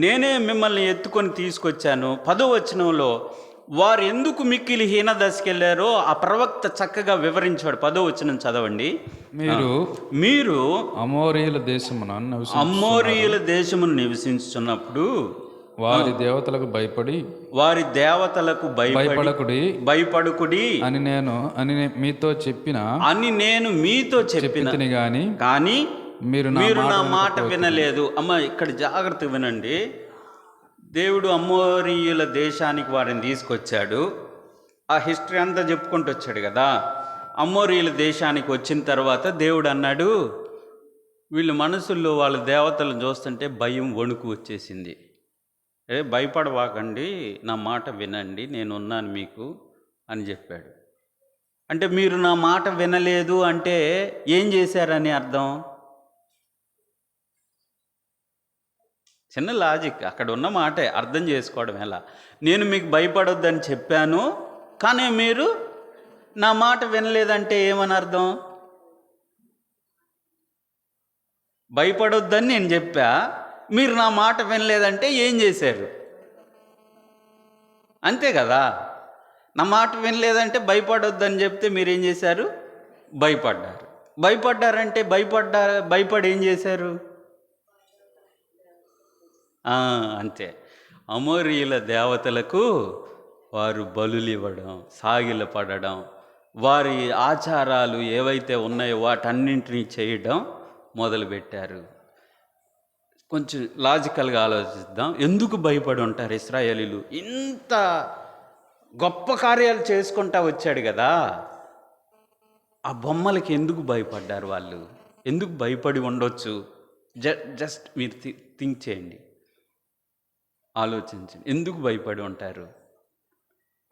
నేనే మిమ్మల్ని ఎత్తుకొని తీసుకొచ్చాను. 10వ వచనంలో వారు ఎందుకు మిక్కిలి హీన దశకెళ్ళారో ఆ ప్రవక్త చక్కగా వివరించాడు. 10వ వచనం చదవండి. మీరు అమోరీయుల దేశమును నివసించుచున్నప్పుడు వారి దేవతలకు భయపడకుడి అని నేను మీతో చెప్పిన కానీ మీరు నా మాట వినలేదు. అమ్మ ఇక్కడ జాగ్రత్త వినండి. దేవుడు అమోరీయుల దేశానికి వారిని తీసుకొచ్చాడు. ఆ హిస్టరీ అంతా చెప్పుకుంటూ వచ్చాడు కదా. అమోరీయుల దేశానికి వచ్చిన తర్వాత దేవుడు అన్నాడు, వీళ్ళ మనసుల్లో వాళ్ళ దేవతలను చూస్తుంటే భయం, వణుకు వచ్చేసింది. భయపడవాకండి, నా మాట వినండి, నేనున్నాను మీకు అని చెప్పాడు. అంటే మీరు నా మాట వినలేదు అంటే ఏం చేశారని అర్థం? చిన్న లాజిక్, అక్కడ ఉన్న మాటే అర్థం చేసుకోవడం ఎలా. నేను మీకు భయపడొద్దని చెప్పాను, కానీ మీరు నా మాట వినలేదంటే ఏమని అర్థం? భయపడొద్దని నేను చెప్పా, మీరు నా మాట వినలేదంటే ఏం చేశారు? అంతే కదా. నా మాట వినలేదంటే భయపడొద్దని చెప్తే మీరేం చేశారు? భయపడ్డారంటే భయపడి ఏం చేశారు? అంతే. అమోరీయుల దేవతలకు వారు బలులు ఇవ్వడం, సాగిలపడడం, వారి ఆచారాలు ఏవైతే ఉన్నాయో వాటన్నింటినీ చేయడం మొదలుపెట్టారు. కొంచెం లాజికల్గా ఆలోచిద్దాం. ఎందుకు భయపడి ఉంటారు ఇశ్రాయేలీలు? ఇంత గొప్ప కార్యాలు చేసుకుంటా వచ్చాడు కదా, ఆ బొమ్మలకి ఎందుకు భయపడ్డారు వాళ్ళు? ఎందుకు భయపడి ఉండొచ్చు? జస్ట్ మీరు థింక్ చేయండి, ఆలోచించండి. ఎందుకు భయపడి ఉంటారు?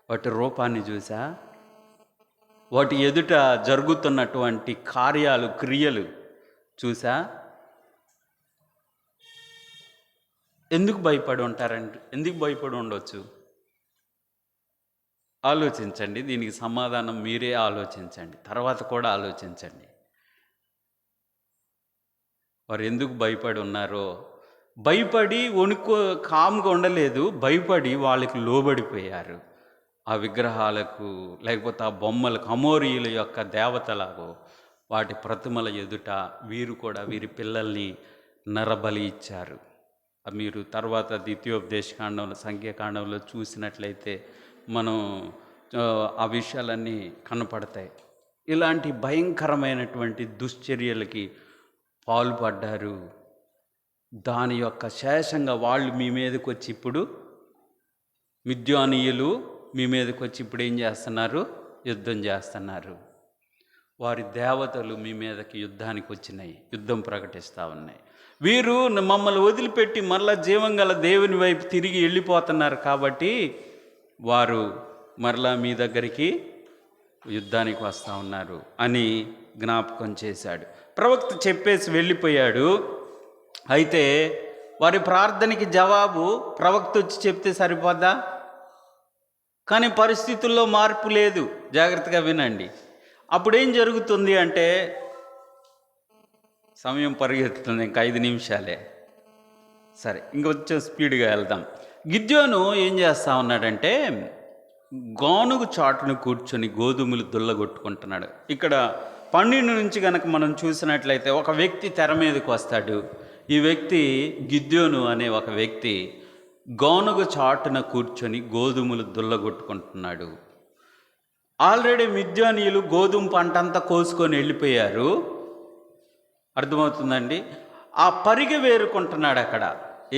వాటి రూపాన్ని చూసా? వాటి ఎదుట జరుగుతున్నటువంటి కార్యాలు, క్రియలు చూసా? ఎందుకు భయపడి ఉంటారంటే, ఎందుకు భయపడి ఉండొచ్చు? ఆలోచించండి. దీనికి సమాధానం మీరే ఆలోచించండి, తర్వాత కూడా ఆలోచించండి. వారు ఎందుకు భయపడి ఉన్నారో, భయపడి కామ్గా ఉండలేదు, భయపడి వాళ్ళకి లోబడిపోయారు. ఆ విగ్రహాలకు, లేకపోతే ఆ బొమ్మలకు, అమోరీయుల యొక్క దేవతలకు, వాటి ప్రతిమల ఎదుట వీరు కూడా వీరి పిల్లల్ని నరబలి ఇచ్చారు. మీరు తర్వాత ద్వితీయోపదేశకాండంలో, సంఖ్యాకాండంలో చూసినట్లయితే మనం ఆ విషయాలన్నీ కనపడతాయి. ఇలాంటి భయంకరమైనటువంటి దుశ్చర్యలకి పాల్పడ్డారు. దాని యొక్క శేషంగా వాళ్ళు మీ మీదకి వచ్చి ఇప్పుడు, మిద్యానీయులు మీ మీదకి వచ్చి ఇప్పుడు ఏం చేస్తున్నారు? యుద్ధం చేస్తున్నారు. వారి దేవతలు మీ మీదకి యుద్ధానికి వచ్చినాయి, యుద్ధం ప్రకటిస్తూ ఉన్నాయి. వీరు మమ్మల్ని వదిలిపెట్టి మరలా జీవం గల దేవుని వైపు తిరిగి వెళ్ళిపోతున్నారు కాబట్టి వారు మరలా మీ దగ్గరికి యుద్ధానికి వస్తూ ఉన్నారు అని జ్ఞాపకం చేశాడు. ప్రవక్త చెప్పేసి వెళ్ళిపోయాడు. అయితే వారి ప్రార్థనకి జవాబు ప్రవక్త వచ్చి చెప్తే సరిపోద్దా? కానీ పరిస్థితుల్లో మార్పు లేదు. జాగ్రత్తగా వినండి. అప్పుడేం జరుగుతుంది అంటే, సమయం పరిగెత్తుతుంది, ఇంకా 5 నిమిషాలే, సరే ఇంకొంచెం స్పీడ్గా వెళ్దాం. గిద్యోను ఏం చేస్తూ ఉన్నాడంటే గానుగు చాటును కూర్చొని గోధుమలు దుల్లగొట్టుకుంటున్నాడు. ఇక్కడ 12 నుంచి కనుక మనం చూసినట్లయితే ఒక వ్యక్తి తెర మీదకి వస్తాడు. ఈ వ్యక్తి గిద్యోను అనే ఒక వ్యక్తి గానుగ చాటున కూర్చొని గోధుమలు దుల్లగొట్టుకుంటున్నాడు. ఆల్రెడీ మిద్యానీయులు గోధుమ పంట అంతా కోసుకొని వెళ్ళిపోయారు. అర్థమవుతుందండి? ఆ పరిగె వేరుకుంటున్నాడు. అక్కడ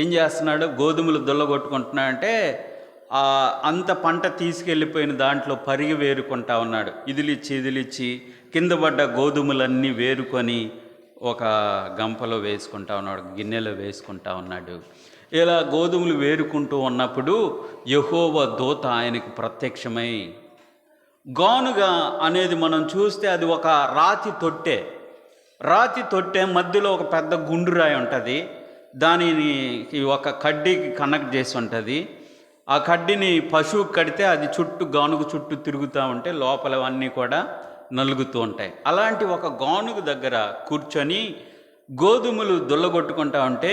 ఏం చేస్తున్నాడు? గోధుమలు దుల్లగొట్టుకుంటున్నాడంటే అంత పంట తీసుకెళ్ళిపోయిన దాంట్లో పరిగె వేరుకుంటా ఉన్నాడు. ఇదిలిచ్చి కింద పడ్డ గోధుమలన్నీ వేరుకొని ఒక గంపలో వేసుకుంటా ఉన్నాడు, గిన్నెలో వేసుకుంటా ఉన్నాడు. ఇలా గోధుమలు వేరుకుంటూ ఉన్నప్పుడు యెహోవా దూత ఆయనకు ప్రత్యక్షమై, గానుగ అనేది మనం చూస్తే అది ఒక రాతి తొట్టె మధ్యలో ఒక పెద్ద గుండురాయి ఉంటుంది. దానిని ఒక కడ్డీకి కనెక్ట్ చేసి ఉంటుంది. ఆ కడ్డీని పశువుకి కడితే అది గానుగ చుట్టూ తిరుగుతూ ఉంటే లోపలవన్నీ కూడా నలుగుతూ ఉంటాయి. అలాంటి ఒక గానుగ దగ్గర కూర్చొని గోధుమలు దుల్లగొట్టుకుంటా ఉంటే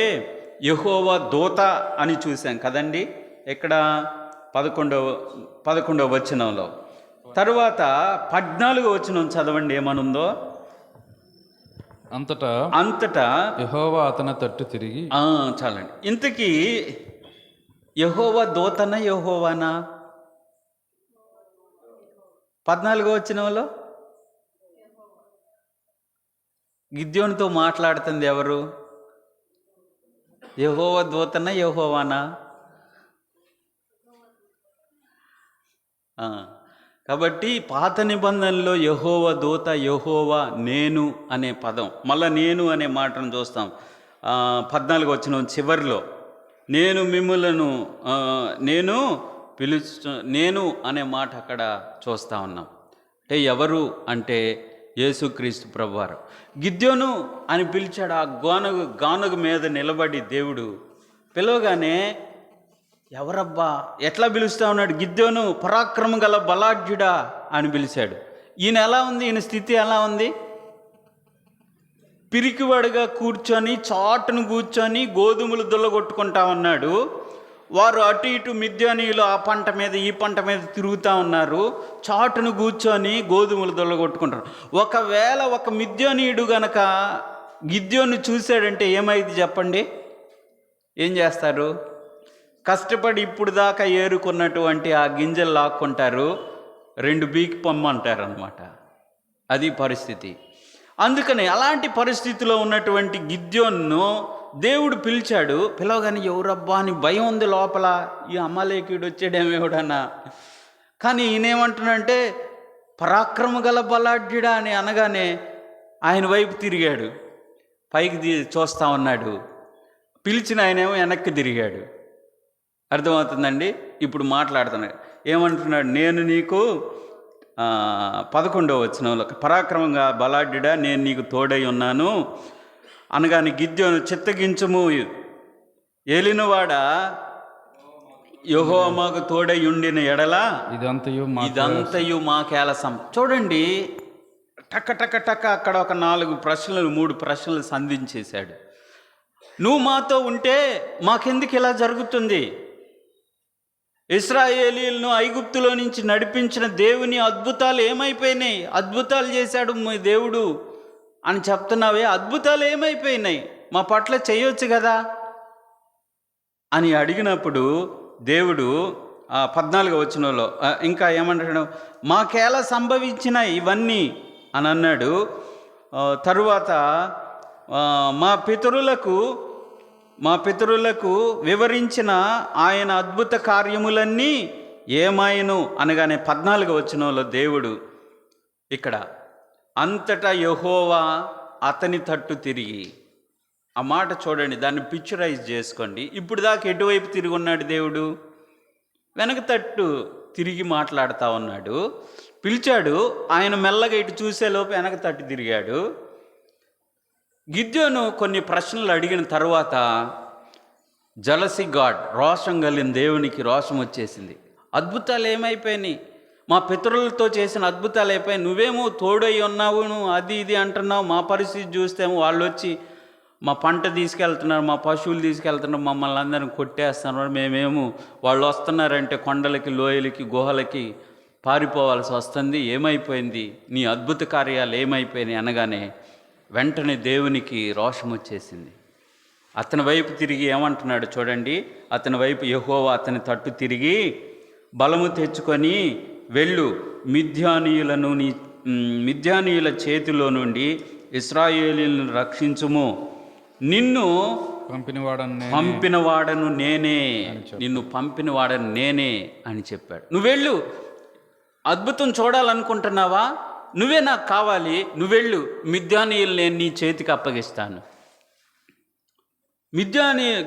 యెహోవా దూత అని చూసాం కదండి. ఇక్కడ 11వ వచనంలో. తరువాత 14వ వచనం చదవండి, ఏమనుందో. అంతటా యెహోవా అతని తట్టు తిరిగి. చాలండి. ఇంతకీ యెహోవా దూతనా యెహోవానా? 14వ వచనంలో గిద్యోనుతో మాట్లాడుతుంది ఎవరు? యెహోవా దూతనా యెహోవానా? కాబట్టి పాత నిబంధనలో యెహోవా దూత, యెహోవా నేను అనే పదం, మళ్ళీ నేను అనే మాటను చూస్తాం. 14వ వచనం చివరిలో నేను మిమ్ములను నేను అనే మాట అక్కడ చూస్తూ ఉన్నాం. అంటే ఎవరు అంటే యేసుక్రీస్తు ప్రభువారు. గిద్యోను అని పిలిచాడు. ఆ గానుగ మీద నిలబడి దేవుడు పిలవగానే ఎవరబ్బా ఎట్లా పిలుస్తూ ఉన్నాడు? గిద్యోను పరాక్రమం గల బలాఢ్యుడా అని పిలిచాడు. ఈయన ఎలా ఉంది? ఈయన స్థితి ఎలా ఉంది? పిరికివాడుగా కూర్చొని చాటును కూర్చొని గోధుమలు దుల్లగొట్టుకుంటా ఉన్నాడు. వారు అటు ఇటు మిద్యానీయులు ఆ పంట మీద ఈ పంట మీద తిరుగుతూ ఉన్నారు. చాటును కూర్చొని గోధుమలు దొల్లగొట్టుకుంటారు. ఒకవేళ ఒక మిద్యానీయుడు గనక గిద్యోను చూశాడంటే ఏమైంది చెప్పండి? ఏం చేస్తారు? కష్టపడి ఇప్పుడు దాకా ఏరుకున్నటువంటి ఆ గింజలు లాక్కుంటారు, 2 బీకి పొమ్మంటారు అన్నమాట. అది పరిస్థితి. అందుకని అలాంటి పరిస్థితిలో ఉన్నటువంటి గిద్యోన్ను దేవుడు పిలిచాడు. పిలవగానే ఎవరబ్బా అని భయం ఉంది లోపల. ఈ అమాలేకీయుడు వచ్చాడేమేవుడన్నా. కానీ ఈయనేమంటున్నాడంటే పరాక్రమ గల బలాఢ్యుడా అని అనగానే ఆయన వైపు తిరిగాడు, పైకి చూస్తూ ఉన్నాడు. పిలిచిన ఆయనేమో వెనక్కి తిరిగాడు. అర్థమవుతుందండి? ఇప్పుడు మాట్లాడుతున్నాడు. ఏమంటున్నాడు? నేను నీకు 11వ వచనంలో పరాక్రమంగా బలాఢ్యుడా నేను నీకు తోడై ఉన్నాను అనగానే గిద్యోను చిత్తగించుము ఏలినవాడా యెహోవా మాకు తోడై ఉండిన ఎడల ఇదంతయు మాకేలసం. చూడండి, టక్క అక్కడ ఒక 3 ప్రశ్నలు సంధించేశాడు. నువ్వు మాతో ఉంటే మాకెందుకు ఇలా జరుగుతుంది? ఇశ్రాయేలీయులను ఐగుప్తులో నుంచి నడిపించిన దేవుని అద్భుతాలు ఏమైపోయినాయి? అద్భుతాలు చేశాడు మీ దేవుడు అని చెప్తున్నావే, అద్భుతాలు ఏమైపోయినాయి? మా పట్ల చేయొచ్చు కదా అని అడిగినప్పుడు దేవుడు 14వ వచనంలో ఇంకా ఏమంటాడు? మాకేలా సంభవించినాయి ఇవన్నీ అని అన్నాడు. తరువాత మా పితరులకు వివరించిన ఆయన అద్భుత కార్యములన్నీ ఏమాయను అనగానే 14వ వచనంలో దేవుడు ఇక్కడ అంతటా యెహోవా అతని తట్టు తిరిగి. ఆ మాట చూడండి, దాన్ని పిక్చరైజ్ చేసుకోండి. ఇప్పుడు దాకా ఎటువైపు తిరిగి ఉన్నాడు దేవుడు? వెనక తట్టు తిరిగి మాట్లాడుతూ ఉన్నాడు. పిలిచాడు, ఆయన మెల్లగా ఇటు చూసేలోపు వెనక తట్టు తిరిగాడు. గిద్యోను కొన్ని ప్రశ్నలు అడిగిన తర్వాత జలసి గాడ్, రోషం కలిగిన దేవునికి రోషం వచ్చేసింది. అద్భుతాలు ఏమైపోయినాయి? మా పితరులతో చేసిన అద్భుతాలు అయిపోయాయి, నువ్వేమో తోడై ఉన్నావు, నువ్వు అది ఇది అంటున్నావు. మా పరిస్థితి చూస్తేమో వాళ్ళు వచ్చి మా పంట తీసుకెళ్తున్నారు, మా పశువులు తీసుకెళ్తున్నారు, మమ్మల్ని అందరిని కొట్టేస్తున్నారు. మేమేమో వాళ్ళు వస్తున్నారంటే కొండలకి, లోయలకి, గుహలకి పారిపోవాల్సి వస్తుంది. ఏమైపోయింది? నీ అద్భుత కార్యాలు ఏమైపోయినాయి అనగానే వెంటనే దేవునికి రోషం వచ్చేసింది. అతని వైపు తిరిగి ఏమంటున్నాడు చూడండి. అతని వైపు యెహోవా అతని తట్టు తిరిగి, బలము తెచ్చుకొని వెళ్ళు, మిద్యానీయుల చేతిలో నుండి ఇశ్రాయేలీయులను రక్షించుము. నిన్ను పంపినవాడను నేనే, నిన్ను పంపినవాడను నేనే అని చెప్పాడు. నువ్వు వెళ్ళు, అద్భుతం చూడాలనుకుంటున్నావా? నువ్వే నాకు కావాలి, నువ్వెళ్ళు, మిద్యానీయులు నేను నీ చేతికి అప్పగిస్తాను.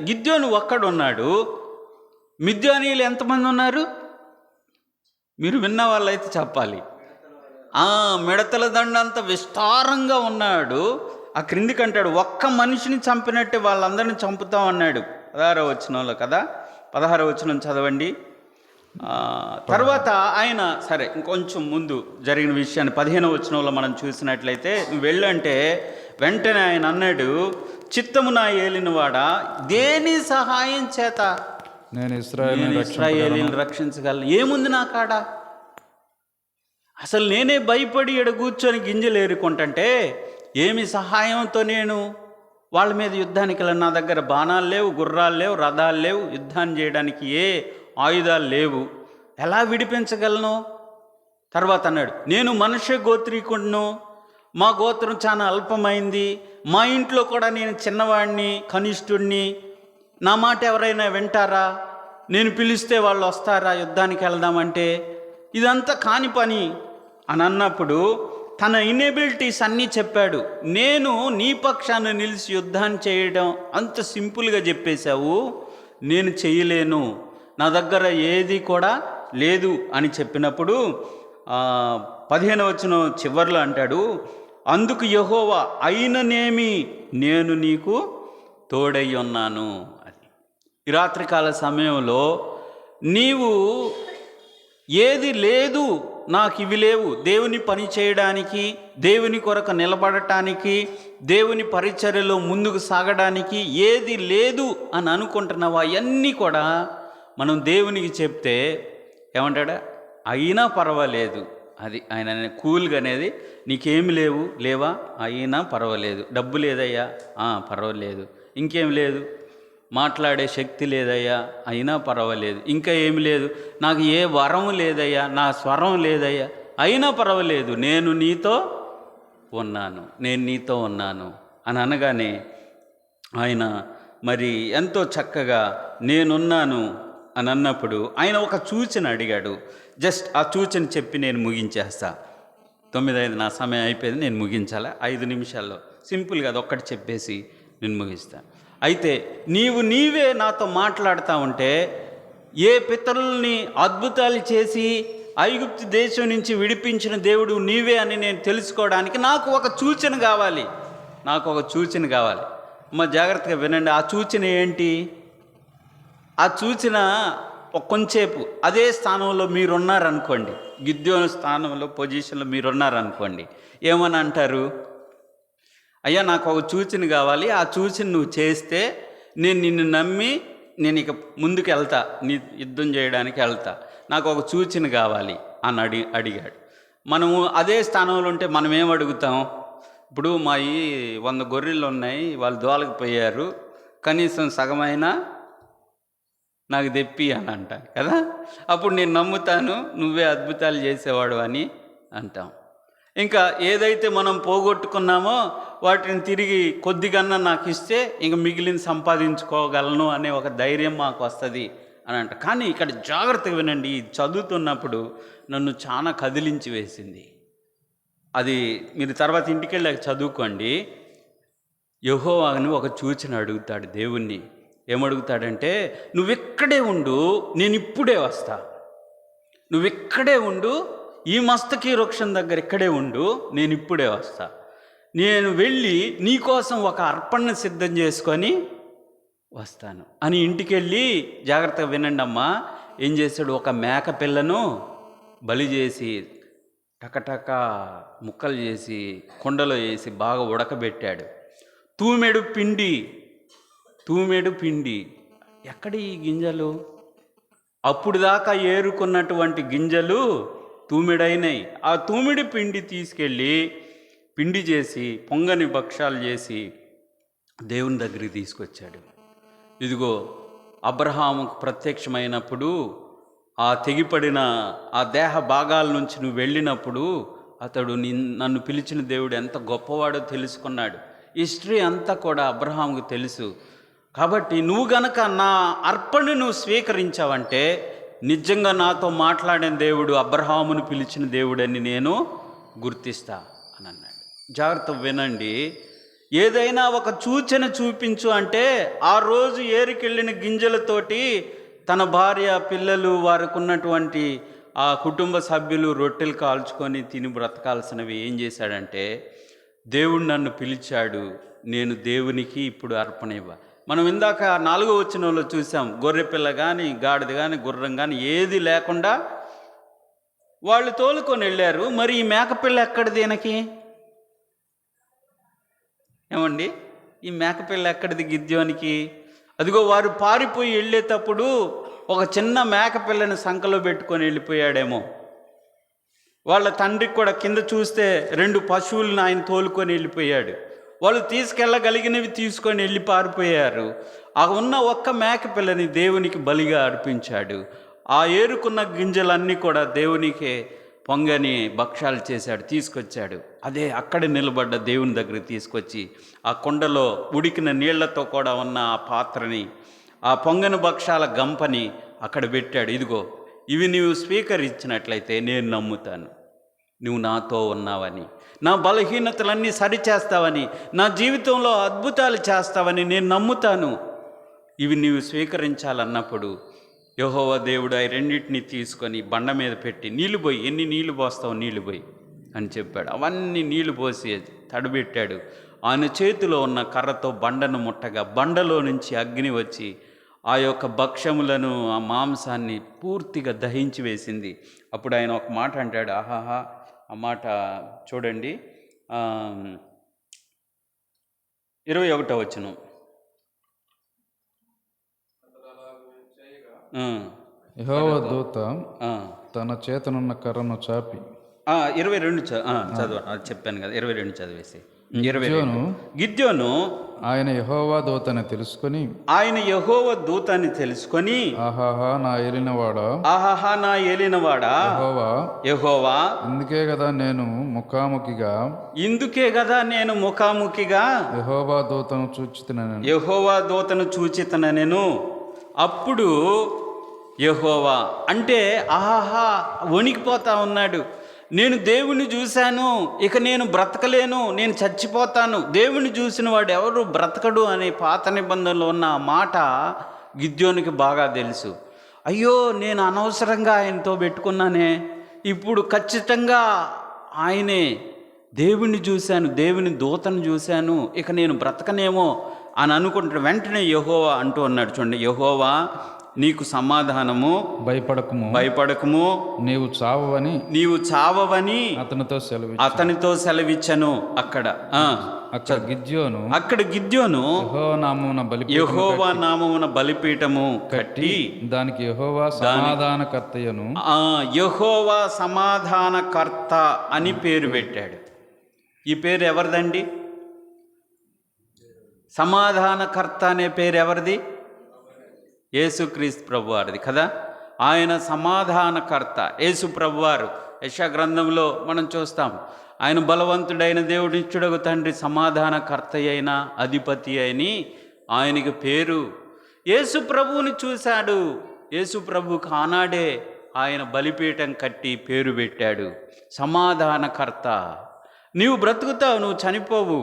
గిద్యోను ఒక్కడున్నాడు. మిద్యానీయులు ఎంతమంది ఉన్నారు? మీరు విన్న వాళ్ళైతే చెప్పాలి. మిడతల దండంత విస్తారంగా ఉన్నాడు. ఆ క్రిందికి అంటాడు, ఒక్క మనిషిని చంపినట్టే వాళ్ళందరినీ చంపుతాం అన్నాడు. 16వ వచనంలో కదా, 16వ వచనం చదవండి. తర్వాత ఆయన సరే ఇంకొంచెం ముందు జరిగిన విషయాన్ని 15వ వచనంలో మనం చూసినట్లయితే, నువ్వు వెళ్ళంటే వెంటనే ఆయన అన్నాడు, చిత్తము నా ఏలినవాడా, దేని సహాయం చేత నేను ఇశ్రాయేలీయులను రక్షించగలను? ఏముంది నా కాడ? అసలు నేనే భయపడి ఎడ కూర్చొని గింజలు ఏరుకుంటుంటే ఏమి సహాయంతో నేను వాళ్ళ మీద యుద్ధానికి వెళ్ళను? నా దగ్గర బాణాలు లేవు, గుర్రాలు లేవు, రథాలు లేవు, యుద్ధాన్ని చేయడానికి ఏ ఆయుధాలు లేవు. ఎలా విడిపించగలను? తర్వాత అన్నాడు, నేను మనుష్య గోత్రీకుడును, మా గోత్రం చాలా అల్పమైంది, మా ఇంట్లో కూడా నేను చిన్నవాడిని, కనిష్ఠుడిని, నా మాట ఎవరైనా వింటారా? నేను పిలిస్తే వాళ్ళు వస్తారా యుద్ధానికి వెళ్దామంటే? ఇదంతా కాని పని అని అన్నప్పుడు తన ఇనేబిలిటీస్ అన్నీ చెప్పాడు. నేను నీ పక్షాన నిలిచి యుద్ధాన్ని చేయడం అంత సింపుల్గా చెప్పేశావు, నేను చేయలేను, నా దగ్గర ఏది కూడా లేదు అని చెప్పినప్పుడు 15వ వచనం చివర్లో అంటాడు, అందుకు యెహోవా అయిననేమి నేను నీకు తోడై ఉన్నాను. అది ఈ రాత్రికాల సమయంలో నీవు ఏది లేదు, నాకు ఇవి లేవు, దేవుని పని చేయడానికి, దేవుని కొరకు నిలబడటానికి, దేవుని పరిచర్యలో ముందుకు సాగడానికి ఏది లేదు అని అనుకుంటున్నావా? అవన్నీ కూడా మనం దేవునికి చెప్తే ఏమంటాడా? అయినా పర్వాలేదు. అది ఆయన కూల్గా అనేది, నీకేమి లేవా? అయినా పర్వాలేదు. డబ్బు లేదయ్యా? పర్వాలేదు. ఇంకేం లేదు? మాట్లాడే శక్తి లేదయ్యా? అయినా పర్వాలేదు. ఇంకా ఏమి లేదు? నాకు ఏ వరం లేదయ్యా, నా స్వరం లేదయ్యా? అయినా పర్వాలేదు, నేను నీతో ఉన్నాను అని అనగానే ఆయన మరి ఎంతో చక్కగా నేనున్నాను అని అన్నప్పుడు ఆయన ఒక సూచన అడిగాడు. జస్ట్ ఆ సూచన చెప్పి నేను ముగించేస్తా. 9:05 నా సమయం అయిపోయింది, నేను ముగించాలా 5 నిమిషాల్లో. సింపుల్గా అది ఒక్కటి చెప్పేసి నేను ముగిస్తాను. అయితే నీవే నాతో మాట్లాడుతూ ఉంటే, ఏ పితరుల్ని అద్భుతాలు చేసి ఐగుప్తు దేశం నుంచి విడిపించిన దేవుడు నీవే అని నేను తెలుసుకోవడానికి నాకు ఒక సూచన కావాలి. అమ్మ జాగ్రత్తగా వినండి. ఆ సూచన ఏంటి? ఆ సూచన కొంచెంసేపు అదే స్థానంలో మీరున్నారనుకోండి, గిద్యోను స్థానంలో పొజిషన్లో మీరున్నారనుకోండి, ఏమని అంటారు? అయ్యా నాకు ఒక సూచన కావాలి, ఆ సూచన నువ్వు చేస్తే నేను నిన్ను నమ్మి నేను ఇక ముందుకు వెళ్తా, నీ యుద్ధం చేయడానికి వెళ్తా, నాకు ఒక సూచన కావాలి అని అడిగాడు. మనము అదే స్థానంలో ఉంటే మనం ఏం అడుగుతాం? ఇప్పుడు మా 100 గొర్రెలు ఉన్నాయి, వాళ్ళు దోలకు పోయారు, కనీసం సగమైనా నాకు తెప్పి అని అంటాను కదా. అప్పుడు నేను నమ్ముతాను నువ్వే అద్భుతాలు చేసేవాడు అని అంటాం. ఇంకా ఏదైతే మనం పోగొట్టుకున్నామో వాటిని తిరిగి కొద్దిగన్నా నాకు ఇస్తే ఇంక మిగిలిన సంపాదించుకోగలను అనే ఒక ధైర్యం మాకు వస్తుంది అని అంట. కానీ ఇక్కడ జాగ్రత్తగా వినండి, చదువుతున్నప్పుడు నన్ను చాలా కదిలించి వేసింది. అది మీరు తర్వాత ఇంటికి వెళ్ళాక చదువుకోండి. యెహోవాను ఒక సూచన అడుగుతాడు దేవుణ్ణి. ఏమడుగుతాడంటే, నువ్వెక్కడే ఉండు, నేను ఇప్పుడే వస్తా. నువ్వెక్కడే ఉండు, ఈ మస్తకి వృక్షం దగ్గర ఇక్కడే ఉండు, నేను ఇప్పుడే వస్తా. నేను వెళ్ళి నీకోసం ఒక అర్పణను సిద్ధం చేసుకొని వస్తాను అని ఇంటికి వెళ్ళి, జాగ్రత్తగా వినండి అమ్మా, ఏం చేశాడు, ఒక మేక పిల్లను బలి చేసి టకటక ముక్కలు చేసి కుండలో వేసి బాగా ఉడకబెట్టాడు. తూమెడు పిండి. ఎక్కడ ఈ గింజలు? అప్పుడు దాకా ఏరుకున్నటువంటి గింజలు తూమెడైనాయి. ఆ తూమిడి పిండి తీసుకెళ్ళి పిండి చేసి పొంగని భక్షాలు చేసి దేవుని దగ్గరికి తీసుకొచ్చాడు. ఇదిగో అబ్రహాముకు ప్రత్యక్షమైనప్పుడు ఆ తెగిపడిన ఆ దేహ భాగాల నుంచి నువ్వు వెళ్ళినప్పుడు అతడు నన్ను పిలిచిన దేవుడు ఎంత గొప్పవాడో తెలుసుకున్నాడు. హిస్టరీ అంతా కూడా అబ్రహాముకు తెలుసు. కాబట్టి నువ్వు గనక నా అర్పణను స్వీకరించావంటే నిజంగా నాతో మాట్లాడిన దేవుడు అబ్రహామును పిలిచిన దేవుడని నేను గుర్తిస్తా అని అన్నాడు. జాగ్రత్త వినండి, ఏదైనా ఒక సూచన చూపించు అంటే ఆ రోజు ఏరికెళ్ళిన గింజలతోటి తన భార్య, పిల్లలు, వారికి ఉన్నటువంటి ఆ కుటుంబ సభ్యులు రొట్టెలు కాల్చుకొని తిని బ్రతకాల్సినవి ఏం చేశాడంటే, దేవుడు నన్ను పిలిచాడు, నేను దేవునికి ఇప్పుడు అర్పణ ఇవ్వ. మనం ఇందాక 4వ వచనంలో చూసాం, గొర్రెపిల్ల కానీ గాడిద కానీ గుర్రం కానీ ఏది లేకుండా వాళ్ళు తోలుకొని వెళ్ళారు. మరి ఈ మేకపిల్ల ఎక్కడిది ఈయనకి? ఏమండి, ఈ మేకపిల్ల ఎక్కడిది గిద్యోనికి? అదిగో వారు పారిపోయి వెళ్ళేటప్పుడు ఒక చిన్న మేకపిల్లని సంకలో పెట్టుకొని వెళ్ళిపోయాడేమో. వాళ్ళ తండ్రికి కూడా కింద చూస్తే 2 పశువులను ఆయన తోలుకొని వెళ్ళిపోయాడు. వాళ్ళు తీసుకెళ్ళగలిగినవి తీసుకొని వెళ్ళి పారిపోయారు. ఆ ఉన్న ఒక్క మేకపిల్లని దేవునికి బలిగా అర్పించాడు. ఆ ఏరుకున్న గింజలన్నీ కూడా దేవునికే పొంగని భక్షాలు చేశాడు, తీసుకొచ్చాడు. అదే అక్కడ నిలబడ్డ దేవుని దగ్గరికి తీసుకొచ్చి ఆ కుండలో ఉడికిన నీళ్లతో కూడా ఉన్న ఆ పాత్రని, ఆ పొంగని భక్షాల గంపని అక్కడ పెట్టాడు. ఇదిగో ఇవి నీవు స్వీకరించినట్లయితే నేను నమ్ముతాను, నువ్వు నాతో ఉన్నావని, నా బలహీనతలన్నీ సరిచేస్తావని, నా జీవితంలో అద్భుతాలు చేస్తావని నేను నమ్ముతాను. ఇవి నీవు స్వీకరించాలన్నప్పుడు యెహోవా దేవుడు ఆ రెండింటిని తీసుకొని బండ మీద పెట్టి నీళ్లు పోయి, ఎన్ని నీళ్లు పోస్తావు నీళ్లు పోయి అని చెప్పాడు. అవన్నీ నీళ్లు పోసి తడిబెట్టాడు. ఆయన చేతిలో ఉన్న కర్రతో బండను ముట్టగా బండలో నుంచి అగ్ని వచ్చి ఆ యొక్క భక్ష్యములను, ఆ మాంసాన్ని పూర్తిగా దహించి వేసింది. అప్పుడు ఆయన ఒక మాట అంటాడు, ఆహాహా, ఆ మాట చూడండి, 21వ వచనం. యెహోవా దూత తన చేతనున్న కర్రను చాపి 22 చదువు, అది చెప్పాను కదా, 22 చదివేసి. 22 గిద్యోను ఆయన యెహోవా దూతని తెలుసుకొని ఆహాహా నా ఏలినవాడా యెహోవా, ఇందుకే కదా నేను ముఖాముఖిగా యెహోవా దూతను చూచితనెను. అప్పుడు యెహోవా అంటే ఆహాహా వణికిపోతా ఉన్నాడు. నేను దేవుణ్ణి చూశాను, ఇక నేను బ్రతకలేను, నేను చచ్చిపోతాను. దేవుణ్ణి చూసిన వాడు ఎవరు బ్రతకడు అనే పాత నిబంధనలో ఉన్న మాట గిద్యోనికి బాగా తెలుసు. అయ్యో, నేను అనవసరంగా ఆయనతో పెట్టుకున్నానే, ఇప్పుడు ఖచ్చితంగా ఆయనే, దేవుణ్ణి చూశాను, దేవుని దూతను చూశాను, ఇక నేను బ్రతకనేమో అని అనుకుంటున్న వెంటనే యెహోవా అంటూ అన్నాడు. చూడండి, యెహోవా నీకు సమాధానము, భయపడకుము, నీవు చావవని అతనితో సెలవిచ్చను. అక్కడ గిద్యోను యెహోవా నామమున బలిపీఠము కట్టి దానికి యెహోవా సమాధానకర్త అని పేరు పెట్టాడు. ఈ పేరు ఎవరిదండి? సమాధానకర్త అనే పేరు ఎవరిది? యేసుక్రీస్తు ప్రభువారిది కదా. ఆయన సమాధానకర్త. యేసు ప్రభువారు యెషయా గ్రంథంలో మనం చూస్తాం, ఆయన బలవంతుడైన దేవుడు, నిత్యుడగు తండ్రి, సమాధానకర్త అయిన అధిపతి అని ఆయనకి పేరు. యేసు ప్రభువుని చూశాడు. యేసు ప్రభువుకి ఆనాడే ఆయన బలిపీఠం కట్టి పేరు పెట్టాడు, సమాధానకర్త. నీవు బ్రతుకుతావు, నువ్వు చనిపోవు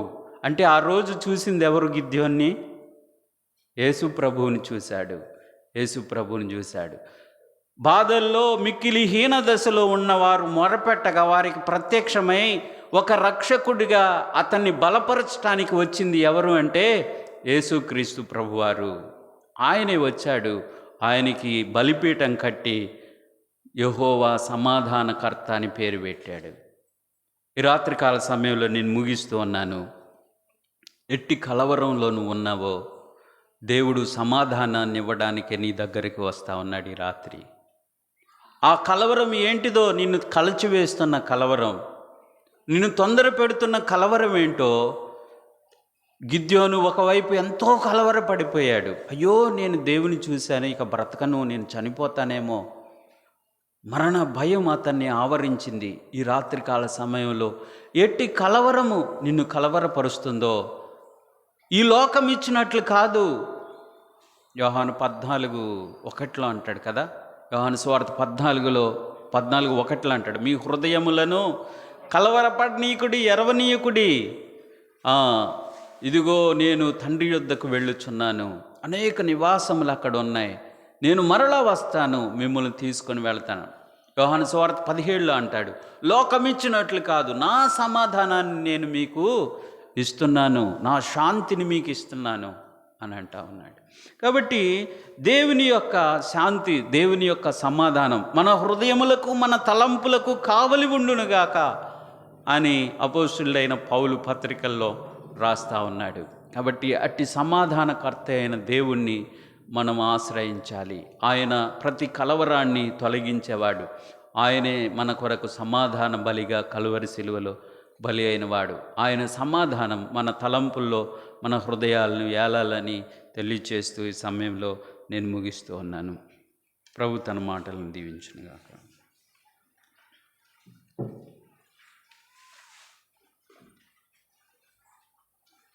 అంటే ఆ రోజు చూసింది ఎవరు గిద్యోన్ని? యేసు ప్రభువుని చూశాడు. యేసు ప్రభువుని చూశాడు. బాధల్లో మిక్కిలి హీన దశలో ఉన్నవారు మొరపెట్టగా వారికి ప్రత్యక్షమై ఒక రక్షకుడిగా అతన్ని బలపరచడానికి వచ్చింది ఎవరు అంటే యేసుక్రీస్తు ప్రభువారు. ఆయనే వచ్చాడు. ఆయనకి బలిపీఠం కట్టి యెహోవా సమాధానకర్త అని పేరు పెట్టాడు. ఈ రాత్రికాల సమయంలో నేను ముగిస్తూ ఉన్నాను. ఎట్టి కలవరంలో నువ్వు ఉన్నావో దేవుడు సమాధానాన్ని ఇవ్వడానికి నీ దగ్గరికి వస్తా ఉన్నాడు ఈ రాత్రి. ఆ కలవరం ఏంటిదో, నిన్ను కలచివేస్తున్న కలవరం, నిన్ను తొందర పెడుతున్న కలవరం ఏంటో. గిద్యోను ఒకవైపు ఎంతో కలవరపడిపోయాడు. అయ్యో, నేను దేవుని చూశాను, ఇక బ్రతకను, నేను చనిపోతానేమో. మరణ భయం అతన్ని ఆవరించింది. ఈ రాత్రికాల సమయంలో ఎట్టి కలవరము నిన్ను కలవరపరుస్తుందో, ఈ లోకం ఇచ్చినట్లు కాదు. యోహాను 14:1 అంటాడు కదా, యోహాను సువార్త 14:1 అంటాడు, మీ హృదయములను కలవరపడనీయుకుడి, ఎరవనీయకుడి. ఇదిగో నేను తండ్రి యొద్దకు వెళ్ళుచున్నాను, అనేక నివాసములు అక్కడ ఉన్నాయి, నేను మరలా వస్తాను, మిమ్మల్ని తీసుకొని వెళ్తాను. యోహాను సువార్త 17 అంటాడు, లోకమిచ్చినట్లు కాదు, నా సమాధానాన్ని నేను మీకు ఇస్తున్నాను, నా శాంతిని మీకు ఇస్తున్నాను అని అంటా ఉన్నాడు. కాబట్టి దేవుని యొక్క శాంతి, దేవుని యొక్క సమాధానం మన హృదయములకు మన తలంపులకు కావలి ఉండునుగాక అని అపోస్తులుడైన పౌలు పత్రికల్లో రాస్తా ఉన్నాడు. కాబట్టి అట్టి సమాధానకర్త అయిన దేవుణ్ణి మనం ఆశ్రయించాలి. ఆయన ప్రతి కలవరాన్ని తొలగించేవాడు. ఆయనే మన కొరకు సమాధాన బలిగా కలువరి సిలువలో బలి అయినవాడు. ఆయన సమాధానం మన తలంపుల్లో మన హృదయాలను ఏలాలని తెలియచేస్తూ ఈ సమయంలో నేను ముగిస్తూ ఉన్నాను. ప్రభు తన మాటలను దీవించునుగాక.